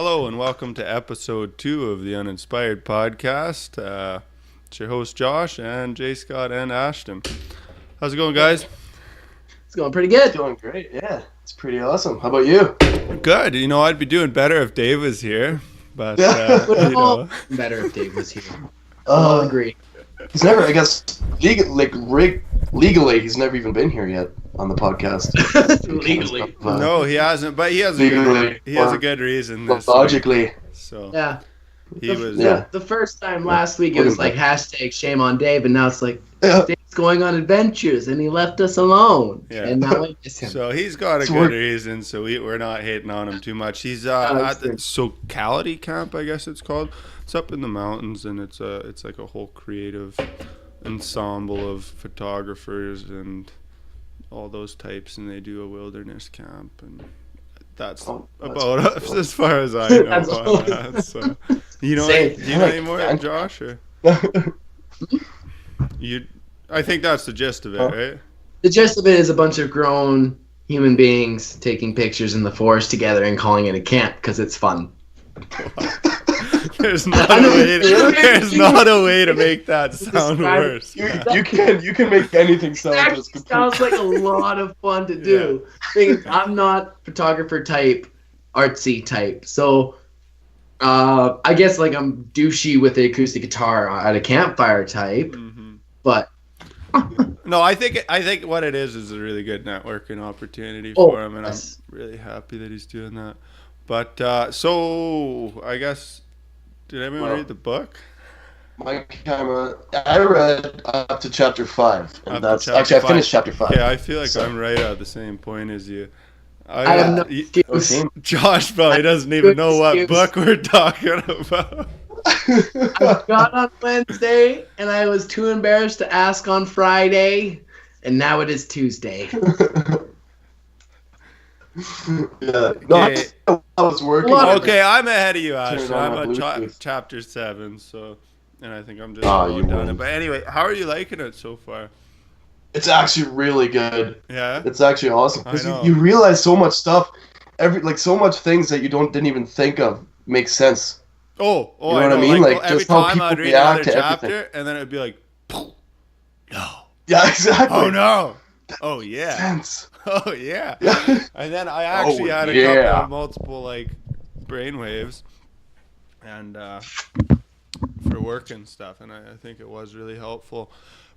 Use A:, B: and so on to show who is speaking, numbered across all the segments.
A: Hello and welcome to episode 2 of the Uninspired podcast. It's your host Josh and J. Scott and Ashton. How's it going, guys?
B: It's going pretty good.
C: Doing great, yeah. It's pretty awesome. How about you?
A: Good. I'd be doing better if Dave was here, but
B: Better if Dave was here. I'll agree.
C: He's never, I guess, legally, he's never even been here yet on the podcast.
B: Legally.
A: No, he hasn't. But he has a good reason.
C: Logically.
A: Week, so
B: yeah.
A: The
B: first time last week it was like hashtag shame on Dave, and now it's like Dave's going on adventures and he left us alone.
A: Yeah.
B: And now we miss him.
A: So he's got a good reason, so we're not hating on him too much. He's at the Socality camp, I guess it's called. It's up in the mountains, and it's like a whole creative ensemble of photographers and all those types, and they do a wilderness camp, and that's about as far as I know about that. So, do you know any more, Josh? Or? I think that's the gist of it, right?
B: The gist of it is a bunch of grown human beings taking pictures in the forest together and calling it a camp because it's fun.
A: There's not a way to make that sound worse.
C: You can make anything sound just completely.
B: Sounds like a lot of fun to do. Yeah. I'm not photographer type, artsy type, so I guess like I'm douchey with the acoustic guitar at a campfire type, but.
A: No, I think what it is a really good networking opportunity for him, and I'm really happy that he's doing that. But so I guess, did anyone read the book?
C: My camera. I read up to chapter 5, and I finished chapter 5.
A: Yeah, I feel like I'm right at the same point as you.
B: I have no excuse.
A: Josh probably doesn't even know what book we're talking about.
B: I got on Wednesday, and I was too embarrassed to ask on Friday, and now it is Tuesday.
C: Yeah. No, I was working.
A: Okay, I'm ahead of you, Ash. I'm at chapter 7, and I think I'm just done it. But anyway, how are you liking it so far?
C: It's actually really good.
A: Yeah,
C: it's actually awesome because you realize so much stuff, so much things that you didn't even think of make sense.
A: You know
C: what I mean?
A: Like every
C: just how
A: time
C: people
A: I'd read
C: react
A: another
C: to
A: chapter,
C: everything.
A: and then it'd be like, no.
C: Yeah, exactly.
A: Oh no. Oh yeah.
C: Sense.
A: Oh yeah. And then I actually had a couple of multiple brainwaves, and for work and stuff, and I think it was really helpful.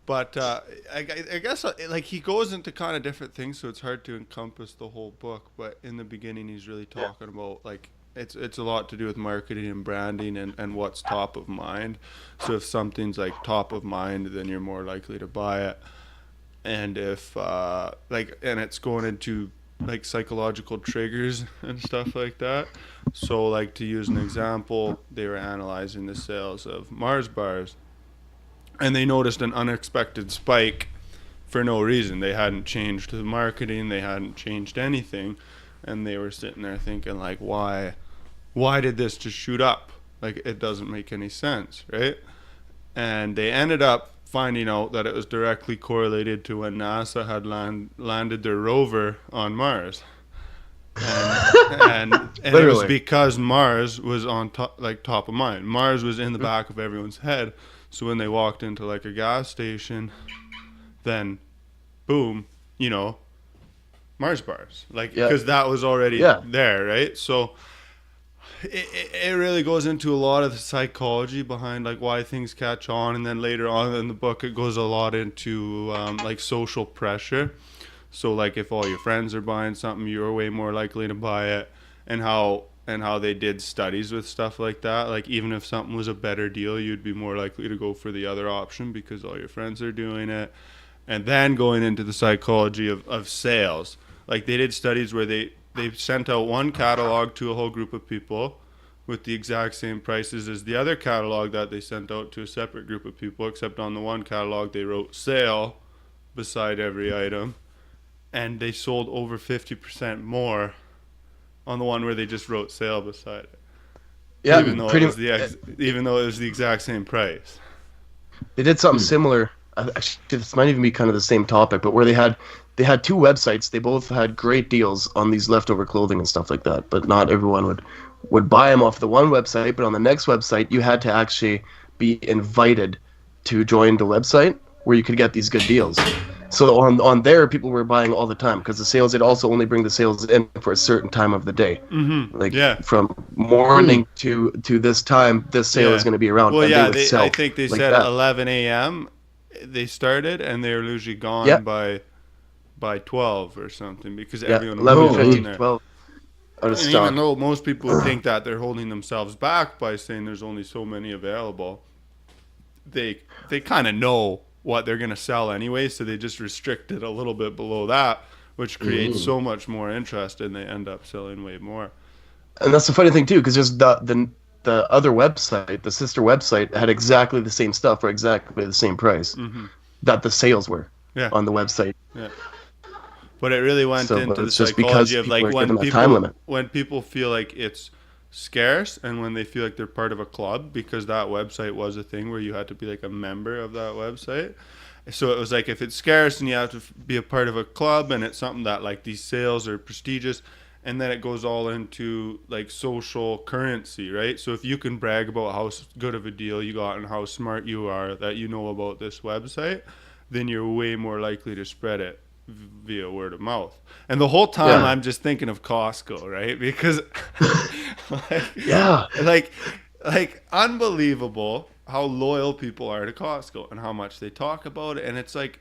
A: But I guess he goes into kind of different things, so it's hard to encompass the whole book. But in the beginning, he's really talking about it's a lot to do with marketing and branding and what's top of mind. So if something's top of mind, then you're more likely to buy it. And if and it's going into psychological triggers and stuff like that. So to use an example, they were analyzing the sales of Mars bars, and they noticed an unexpected spike for no reason. They hadn't changed the marketing, they hadn't changed anything, and they were sitting there thinking why did this just shoot up? It doesn't make any sense, right? And they ended up finding out that it was directly correlated to when NASA had landed their rover on Mars, and it was because Mars was on top of mind. Mars was in the back of everyone's head, so when they walked into a gas station, then boom, Mars bars, because that was already there, right? So it really goes into a lot of the psychology behind why things catch on, and then later on in the book it goes a lot into social pressure. So if all your friends are buying something, you're way more likely to buy it, and how they did studies with stuff like that. Even if something was a better deal, you'd be more likely to go for the other option because all your friends are doing it. And then going into the psychology of sales, they did studies where they sent out one catalog to a whole group of people with the exact same prices as the other catalog that they sent out to a separate group of people, except on the one catalog they wrote sale beside every item, and they sold over 50% more on the one where they just wrote sale beside it. Yeah, even though it was the exact same price.
C: They did something similar. Actually, this might even be kind of the same topic, but where they had two websites. They both had great deals on these leftover clothing and stuff like that, but not everyone would buy them off the one website, but on the next website, you had to actually be invited to join the website where you could get these good deals. So on there, people were buying all the time because the sales, they'd also only bring the sales in for a certain time of the day.
A: Mm-hmm.
C: Like
A: Yeah.
C: from morning to this time, this sale is going to be around.
A: Well,
C: and
A: yeah,
C: they would sell
A: I think they
C: like
A: said
C: that.
A: 11 a.m. they started, and they were usually gone
C: Yeah.
A: by 12 or something because
C: Yeah,
A: everyone was
C: 11,
A: in
C: 15,
A: there.
C: 12 out of
A: And
C: stock.
A: even though most people would think that they're holding themselves back by saying there's only so many available, they kind of know what they're going to sell anyway, so they just restrict it a little bit below that, which creates so much more interest, and they end up selling way more.
C: And that's the funny thing too, because just the other website, the sister website, had exactly the same stuff for exactly the same price that the sales were on the website.
A: Yeah. But it really went into the
C: it's just because
A: psychology of
C: people
A: like
C: are given that time limit.
A: when people feel like it's scarce and when they feel like they're part of a club, because that website was a thing where you had to be like a member of that website. So it was like if it's scarce and you have to be a part of a club and it's something that like these sales are prestigious, and then it goes all into like social currency, right? So if you can brag about how good of a deal you got and how smart you are that you know about this website, then you're way more likely to spread it via word of mouth. And the whole time I'm just thinking of Costco, right? Because like unbelievable how loyal people are to Costco and how much they talk about it. And it's like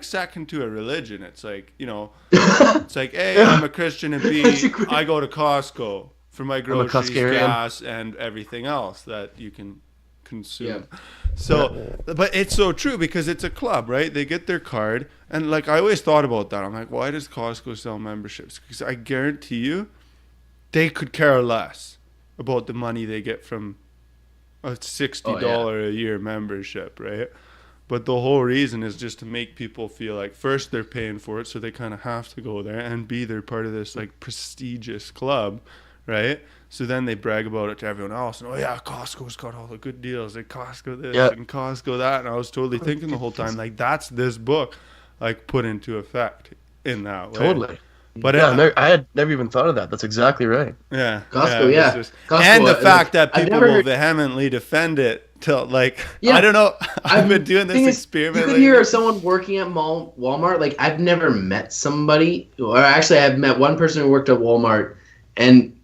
A: second to a religion. It's like, you know, it's like, A, I'm a Christian, and B, I go to Costco for my groceries, gas, and everything else that you can consume. So but it's so true because it's a club, right? They get their card, and like I always thought about that. I'm like, why does Costco sell memberships? Because I guarantee you they could care less about the money they get from a $60 a year membership, right? But the whole reason is just to make people feel like, first, they're paying for it, so they kind of have to go there, and B, they're part of this like prestigious club, right? So then they brag about it to everyone else, and Costco's got all the good deals, like Costco this and Costco that, and I was totally thinking the whole time, like, that's this book, like, put into effect in that way.
C: Totally.
A: But
C: I had never even thought of that. That's exactly right.
A: Yeah.
B: Costco, Costco,
A: and the fact that people will vehemently defend it till like, I don't know. I've been doing this experiment.
B: You can hear someone working at Walmart. Like, I've never met somebody, or actually I've met one person who worked at Walmart, and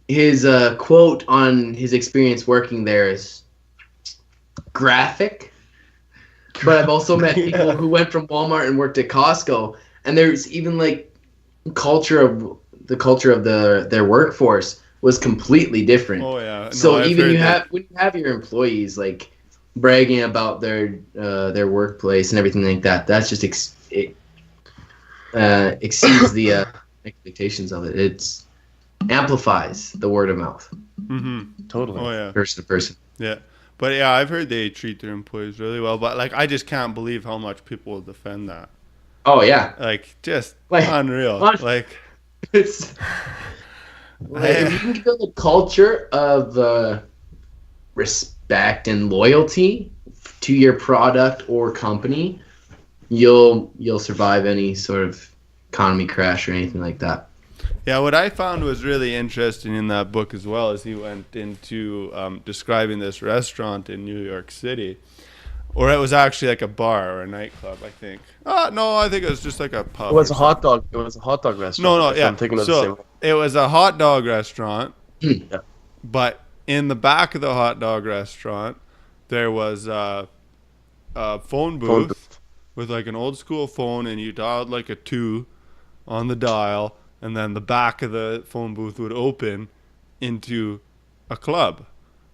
B: his quote on his experience working there is graphic. But I've also met people who went from Walmart and worked at Costco, and there's even like the culture of their workforce was completely different.
A: Oh yeah. No,
B: so
A: I've
B: even when you have your employees like bragging about their workplace and everything like that, that's just exceeds the expectations of it. It's amplifies the word of mouth.
A: Mm-hmm.
C: Totally.
A: Oh yeah.
B: Person to person.
A: Yeah. But yeah, I've heard they treat their employees really well. But like, I just can't believe how much people will defend that.
B: Oh yeah.
A: Like, just unreal. Like,
B: it's if you can build a culture of respect and loyalty to your product or company, you'll survive any sort of economy crash or anything like that.
A: Yeah, what I found was really interesting in that book as well is he went into describing this restaurant in New York City, or it was actually like a bar or a nightclub, I think. No, I think it was just like a pub.
C: It was a hot dog. It was a hot dog restaurant.
A: No, yeah.
C: I'm thinking of the same one.
A: It was a hot dog restaurant,
C: Yeah.
A: but in the back of the hot dog restaurant, there was a phone booth with like an old school phone, and you dialed like a 2 on the dial, and then the back of the phone booth would open into a club,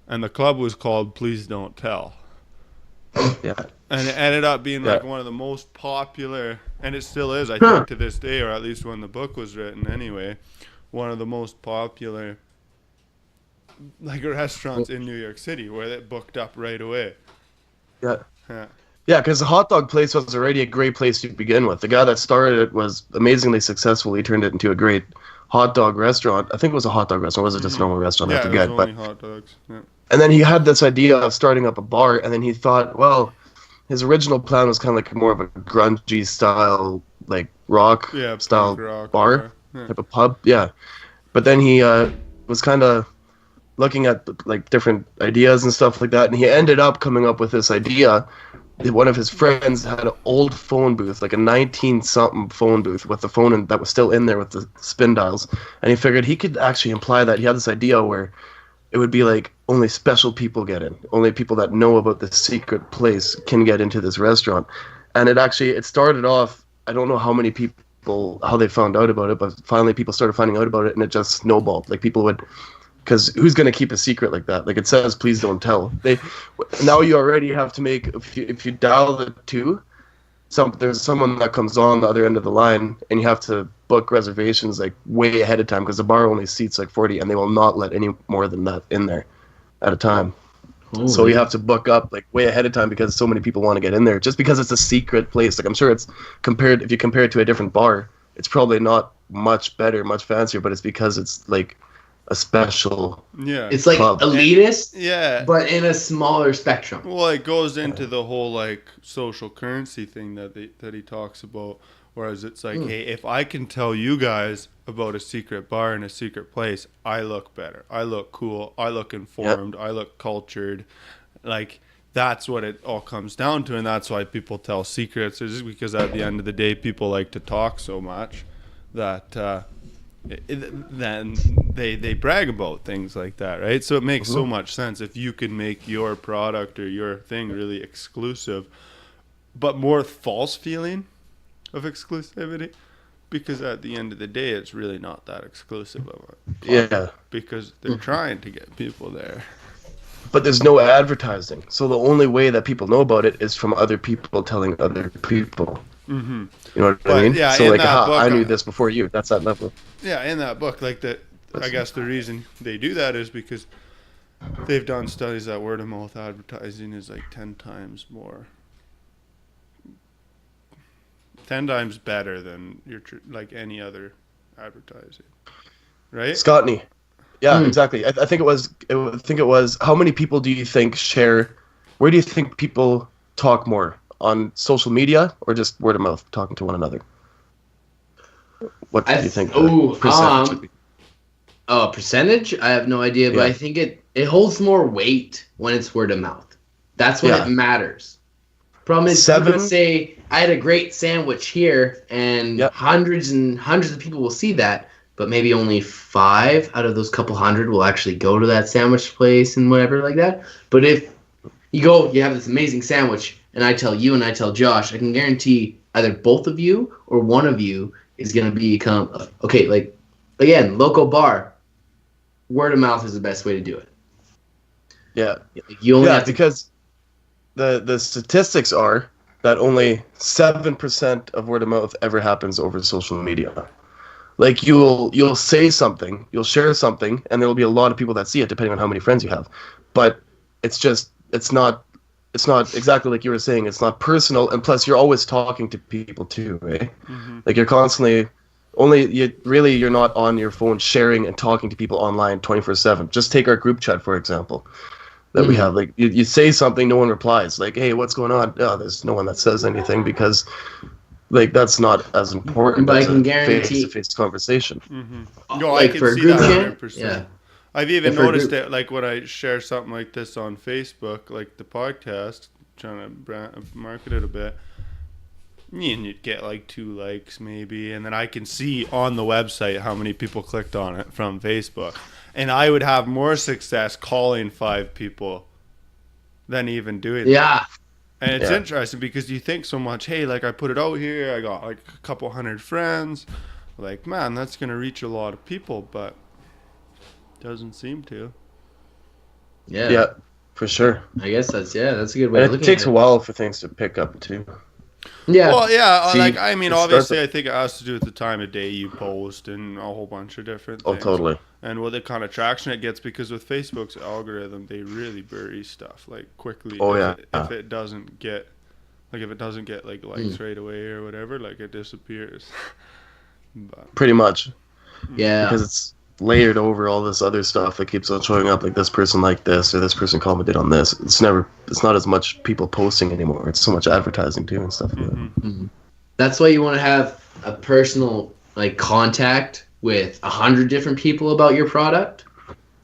A: and the club was called Please Don't Tell.
C: Yeah.
A: And it ended up being like one of the most popular, and it still is, I think, to this day, or at least when the book was written anyway, one of the most popular like restaurants in New York City, where it booked up right away.
C: Yeah. Yeah, because the hot dog place was already a great place to begin with. The guy that started it was amazingly successful. He turned it into a great hot dog restaurant. I think it was a hot dog restaurant. It wasn't just a normal restaurant.
A: Yeah,
C: I forget.
A: it was only hot dogs. Yeah.
C: And then he had this idea of starting up a bar, and then he thought, well, his original plan was kind of like more of a grungy style, like rock style bar type of pub. Yeah. But then he was kind of looking at like different ideas and stuff like that, and he ended up coming up with this idea. One of his friends had an old phone booth, like a 19-something phone booth with the phone that was still in there with the spin dials, and he figured he could actually imply that he had this idea where it would be like only special people get in, only people that know about the secret place can get into this restaurant. And it started off, I don't know how many people, how they found out about it, but finally people started finding out about it, and it just snowballed. Like people would, because who's going to keep a secret like that? Like it says, please don't tell. Now you already have to make, if you dial the 2, there's someone that comes on the other end of the line, and you have to book reservations like way ahead of time, because the bar only seats like 40, and they will not let any more than that in there at a time. Holy. So you have to book up like way ahead of time because so many people want to get in there, just because it's a secret place. Like I'm sure if you compare it to a different bar, it's probably not much better, much fancier, but it's because it's like a special
B: it's like club. Elitist, but in a smaller spectrum.
A: Well, it goes into the whole like social currency thing that he talks about, whereas it's like, hey, if I can tell you guys about a secret bar in a secret place, I look better, I look cool, I look informed, I look cultured. Like that's what it all comes down to, and that's why people tell secrets. It's just because at the end of the day, people like to talk so much that then they brag about things like that, right? So it makes so much sense if you can make your product or your thing really exclusive, but more false feeling of exclusivity, because at the end of the day, it's really not that exclusive of it. Because they're trying to get people there.
C: But there's no advertising, so the only way that people know about it is from other people telling other people. Mm-hmm. You know what I mean?
A: Yeah,
C: so like, I knew this before you. That's that level.
A: Yeah, in that book, like that. I guess the reason they do that is because they've done studies that word of mouth advertising is like 10 times better than like any other advertising, right?
C: Scottney. Yeah, exactly. I think it was. How many people do you think share? Where do you think people talk more? On social media or just word of mouth, talking to one another? What do you think? Percentage would be?
B: Percentage? I have no idea, but I think it holds more weight when it's word of mouth. That's when it matters. Problem is, you would say, I had a great sandwich here, and hundreds and hundreds of people will see that, but maybe only 5 out of those couple hundred will actually go to that sandwich place and whatever like that. But if you have this amazing sandwich, and I tell you and I tell Josh, I can guarantee either both of you or one of you is going to become, okay, like, again, local bar, word of mouth is the best way to do it.
C: Yeah.
B: You only have to,
C: because the statistics are that only 7% of word of mouth ever happens over social media. Like you'll say something, you'll share something, and there will be a lot of people that see it depending on how many friends you have. But it's not exactly like you were saying. It's not personal, and plus you're always talking to people too, right? Mm-hmm. Like you're constantly you're not on your phone sharing and talking to people online 24/7. Just take our group chat for example that we have. Like you say something, no one replies. Like, hey, what's going on? Oh, there's no one that says anything because like that's not as important
B: but
C: as
B: I can guarantee
C: face-to-face conversation.
A: Mm-hmm. No, like I can for see group that 100%. Yeah. I've even noticed it, like when I share something like this on Facebook, like the podcast, trying to market it a bit, and you'd get like 2 likes maybe, and then I can see on the website how many people clicked on it from Facebook, and I would have more success calling 5 people than even doing that.
B: Yeah.
A: And it's interesting because you think so much, hey, like I put it out here, I got like a couple hundred friends, like, man, that's going to reach a lot of people, but doesn't seem to.
C: Yeah, for sure.
B: I guess that's a good way of looking at it.
C: It takes a while for things to pick up too.
A: Yeah. Well, yeah, like I mean, obviously, I think it has to do with the time of day you post and a whole bunch of different things.
C: Oh, totally.
A: And what the kind of traction it gets, because with Facebook's algorithm, they really bury stuff like quickly.
C: Oh,
A: if it doesn't get like likes right away or whatever, like it disappears. But,
C: pretty much.
B: Yeah.
C: Because it's layered over all this other stuff that keeps on showing up, like this person liked this or this person commented on this. It's not as much people posting anymore. It's so much advertising too and stuff like that.
B: Mm-hmm. That's why you want to have a personal like contact with 100 different people about your product,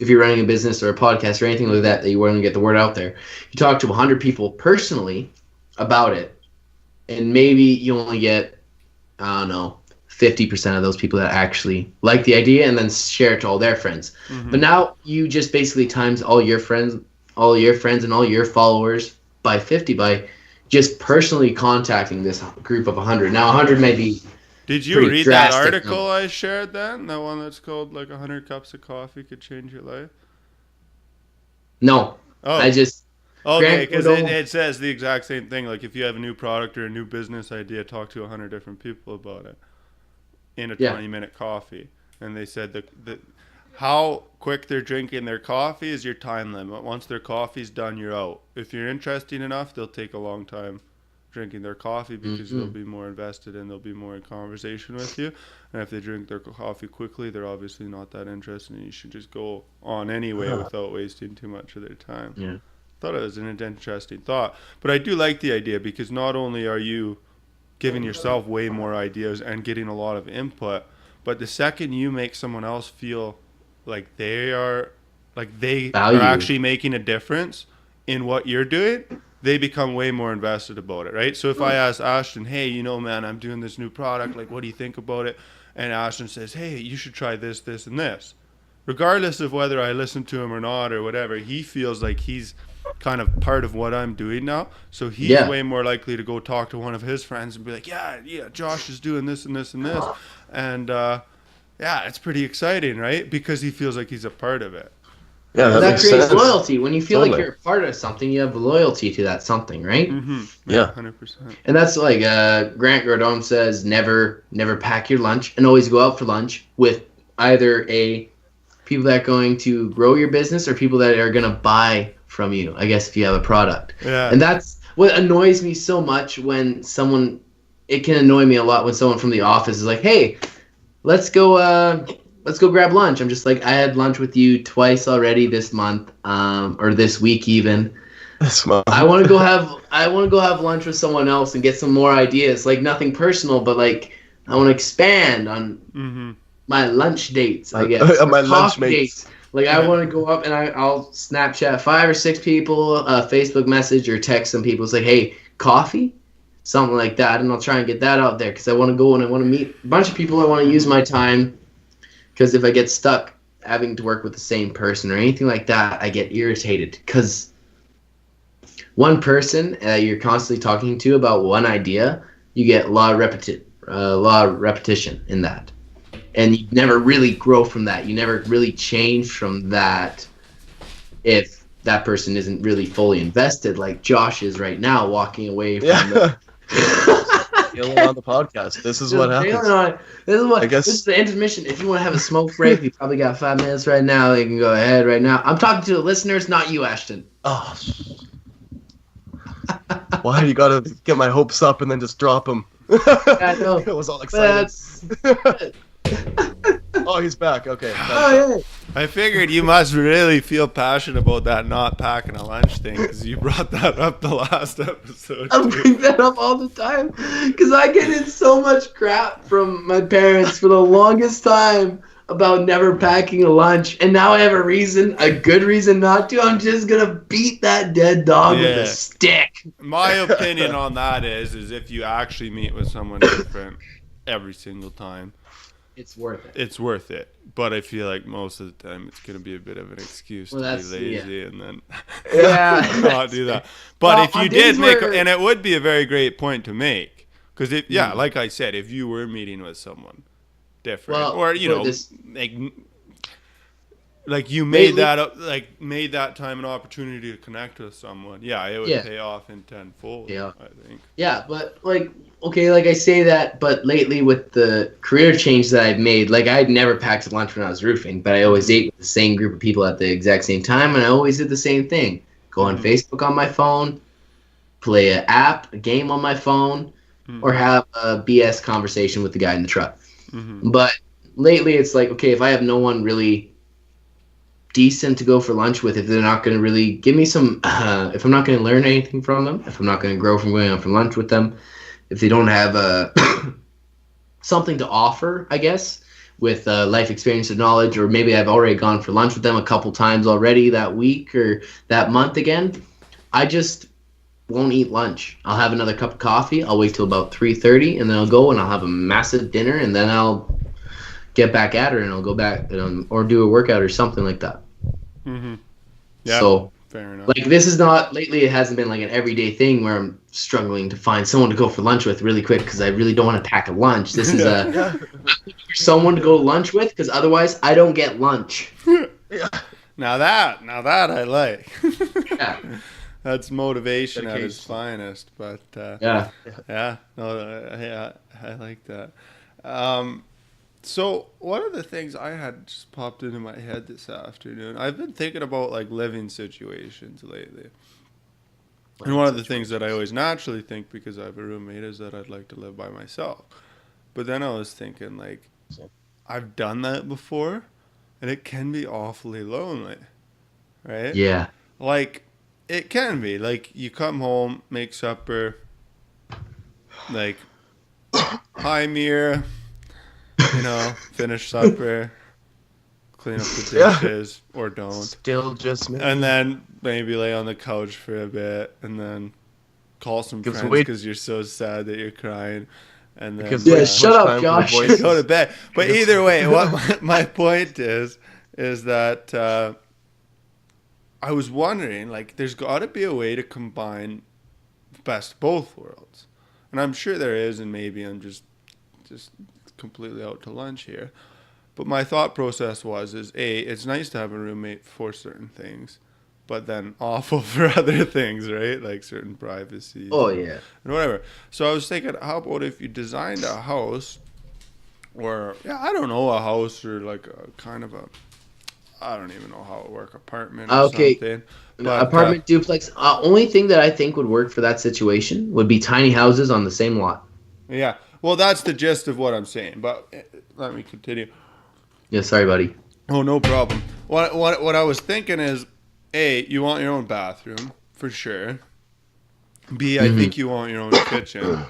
B: if you're running a business or a podcast or anything like that you want to get the word out there, you talk to 100 people personally about it, and maybe you only get, I don't know, 50% of those people that actually like the idea and then share it to all their friends. But now you just basically times all your friends and all your followers by 50 by just personally contacting this group of 100. Now 100 may be
A: Did you read that article I shared then? That one that's called like 100 cups of coffee could change your life?
B: No.
A: Oh.
B: I just...
A: Okay, because it says the exact same thing. Like if you have a new product or a new business idea, talk to 100 different people about it in a 20-minute coffee. And they said that how quick they're drinking their coffee is your time limit. Once their coffee's done, you're out. If you're interesting enough, they'll take a long time drinking their coffee because they'll be more invested and they'll be more in conversation with you. And if they drink their coffee quickly, they're obviously not that interested, and you should just go on anyway without wasting too much of their time.
B: Yeah.
A: Thought it was an interesting thought, but I do like the idea because not only are you giving yourself way more ideas and getting a lot of input, but the second you make someone else feel like they are actually making a difference in what you're doing, they become way more invested about it, right? So if I ask Ashton, hey, you know, man, I'm doing this new product, like, what do you think about it? And Ashton says, hey, you should try this, this, and this. Regardless of whether I listen to him or not or whatever, he feels like he's kind of part of what I'm doing now. So he's way more likely to go talk to one of his friends and be like, yeah, Josh is doing this and this and this. And, it's pretty exciting, right? Because he feels like he's a part of it.
C: Yeah,
B: that creates loyalty. When you feel like you're a part of something, you have loyalty to that something, right?
C: Yeah,
B: 100%. And that's like Grant Gardone says, never pack your lunch and always go out for lunch with either people that are going to grow your business or people that are going to buy from you, I guess, if you have a product. Yeah. And that's what annoys me so much when it can annoy me a lot when someone from the office is like, hey, let's go grab lunch. I'm just like, I had lunch with you twice already this month, or this week even.
C: This month.
B: I want to go have lunch with someone else and get some more ideas. Like nothing personal, but like I want to expand on my lunch dates, I guess.
C: My lunch dates.
B: Like I want to go up and I'll Snapchat 5 or 6 people, Facebook message or text some people. It's like, hey, coffee? Something like that. And I'll try and get that out there because I want to go and I want to meet a bunch of people. I want to use my time. Because if I get stuck having to work with the same person or anything like that, I get irritated. Because one person you're constantly talking to about one idea, you get a lot of repetition in that. And you never really grow from that. You never really change from that if that person isn't really fully invested, like Josh is right now, walking away from
C: Yelling on the podcast. This is what happens.
B: This is the intermission. If you want to have a smoke break, you probably got 5 minutes right now. You can go ahead right now. I'm talking to the listeners, not you, Ashton.
C: Oh. Why you gotta get my hopes up and then just drop them?
B: I know.
C: I was all excited. Oh, he's back. Okay.
B: Oh, yeah.
A: I figured you must really feel passionate about that not packing a lunch thing because you brought that up the last episode.
B: I bring that up all the time because I get in so much crap from my parents for the longest time about never packing a lunch, and now I have a good reason not to. I'm just gonna beat that dead dog with a stick.
A: My opinion on that is if you actually meet with someone different every single time,
B: it's worth it.
A: It's worth it. But I feel like most of the time it's going to be a bit of an excuse to be lazy and then not do that. But if you did and it would be a very great point to make. Because, like I said, if you were meeting with someone different or, like you made that time an opportunity to connect with someone. Yeah, it would pay off in tenfold, I think. Yeah,
B: but like I say that, but lately with the career change that I've made, like I had never packed lunch when I was roofing, but I always ate with the same group of people at the exact same time, and I always did the same thing. Go on Facebook on my phone, play a game on my phone, or have a BS conversation with the guy in the truck. But lately it's like, okay, if I have no one really decent to go for lunch with, if they're not going to really give me some if I'm not going to learn anything from them, if I'm not going to grow from going out for lunch with them, if they don't have something to offer, I guess, with life experience and knowledge, or maybe I've already gone for lunch with them a couple times already that week or that month again, I just won't eat lunch. I'll have another cup of coffee. I'll wait till about 3:30, and then I'll go and I'll have a massive dinner, and then I'll get back at her, and I'll go back or do a workout or something like that.
A: Mm-hmm. Yeah.
B: So,
A: fair enough.
B: like, this is not, lately it hasn't been like an everyday thing where I'm struggling to find someone to go for lunch with really quick because I really don't want to pack a lunch. This is someone to go lunch with, because otherwise I don't get lunch.
C: Yeah.
A: Now that I like.
B: Yeah.
A: That's motivation at its finest. But
B: Yeah.
A: no, I like that. So one of the things I had just popped into my head this afternoon, I've been thinking about like living situations lately. And one of the things that I always naturally think, because I have a roommate, is that I'd like to live by myself. But then I was thinking, like, I've done that before, and it can be awfully lonely, right?
B: Yeah.
A: Like, it can be. Like, you come home, make supper, like, hi, Mira. Finish supper, clean up the dishes, or don't.
C: Still just me.
A: And then maybe lay on the couch for a bit, and then call some friends because you're so sad that you're crying. And then
B: shut up, Josh.
A: Go to bed. But either way, what my point is that I was wondering, like, there's got to be a way to combine best of both worlds, and I'm sure there is, and maybe I'm just completely out to lunch here. But my thought process is it's nice to have a roommate for certain things, but then awful for other things, right? Like certain privacy.
B: Oh, yeah.
A: And whatever. So I was thinking, how about if you designed a house, or, I don't know, a house, or like a kind of I don't even know how it works, apartment or something. But,
B: apartment, duplex. Only thing that I think would work for that situation would be tiny houses on the same lot.
A: Yeah. Well, that's the gist of what I'm saying, but let me continue.
B: Yeah, sorry, buddy.
A: Oh, no problem. What I was thinking is, A, you want your own bathroom, for sure. B, I think you want your own kitchen,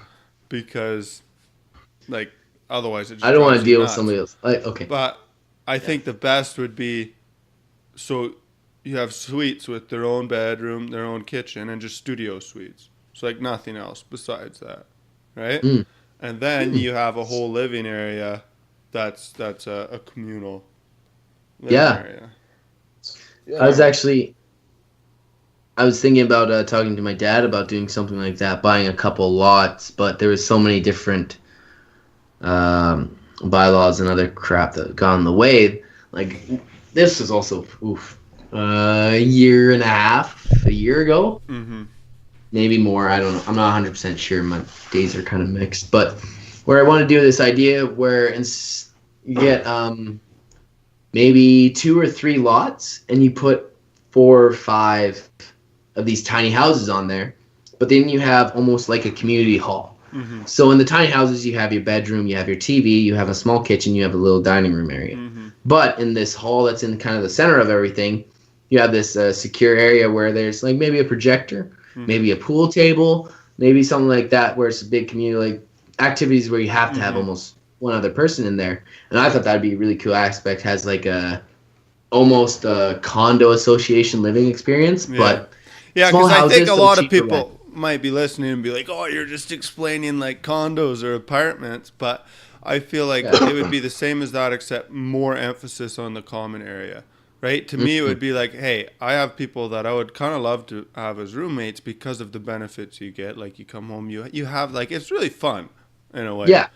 A: because, like, otherwise it just
B: I don't want to deal with
A: nuts.
B: somebody else. Okay.
A: But I think the best would be, so you have suites with their own bedroom, their own kitchen, and just studio suites. So, like, nothing else besides that, right?
B: Mm.
A: And then you have a whole living area that's a communal living area.
B: Yeah. I was thinking about talking to my dad about doing something like that, buying a couple lots, but there was so many different bylaws and other crap that got in the way. Like, this was also a year and a half, a year ago.
A: Mm-hmm.
B: Maybe more, I don't know. I'm not 100% sure. My days are kind of mixed. But where I want to do this idea where you get maybe 2 or 3 lots, and you put 4 or 5 of these tiny houses on there. But then you have almost like a community hall. Mm-hmm. So in the tiny houses, you have your bedroom, you have your TV, you have a small kitchen, you have a little dining room area. Mm-hmm. But in this hall that's in kind of the center of everything, you have this secure area where there's like maybe a projector, maybe a pool table, maybe something like that, where it's a big community, like activities where you have to have almost one other person in there. And I thought that'd be a really cool aspect. Has like almost a condo association living experience, but
A: because I think a lot of people might be listening and be like, "Oh, you're just explaining like condos or apartments," but I feel like it would be the same as that, except more emphasis on the common area. Right? To me, it would be like, hey, I have people that I would kind of love to have as roommates because of the benefits you get. Like, you come home, you have, like, it's really fun in a way.
B: Yeah.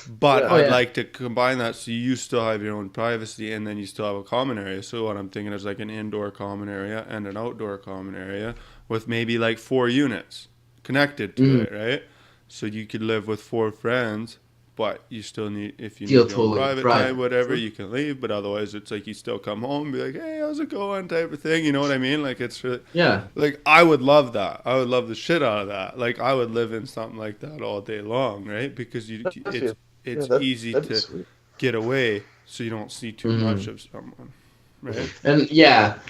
A: But I'd like to combine that so you still have your own privacy, and then you still have a common area. So what I'm thinking is like an indoor common area and an outdoor common area with maybe like 4 units connected to it, right? So you could live with 4 friends. But you still need, if you need your private time, whatever, you can leave. But otherwise, it's like you still come home and be like, hey, how's it going, type of thing. You know what I mean? Like, it's really, like, I would love that. I would love the shit out of that. Like, I would live in something like that all day long, right? Because it's easy to get away so you don't see too much of someone, right?
B: And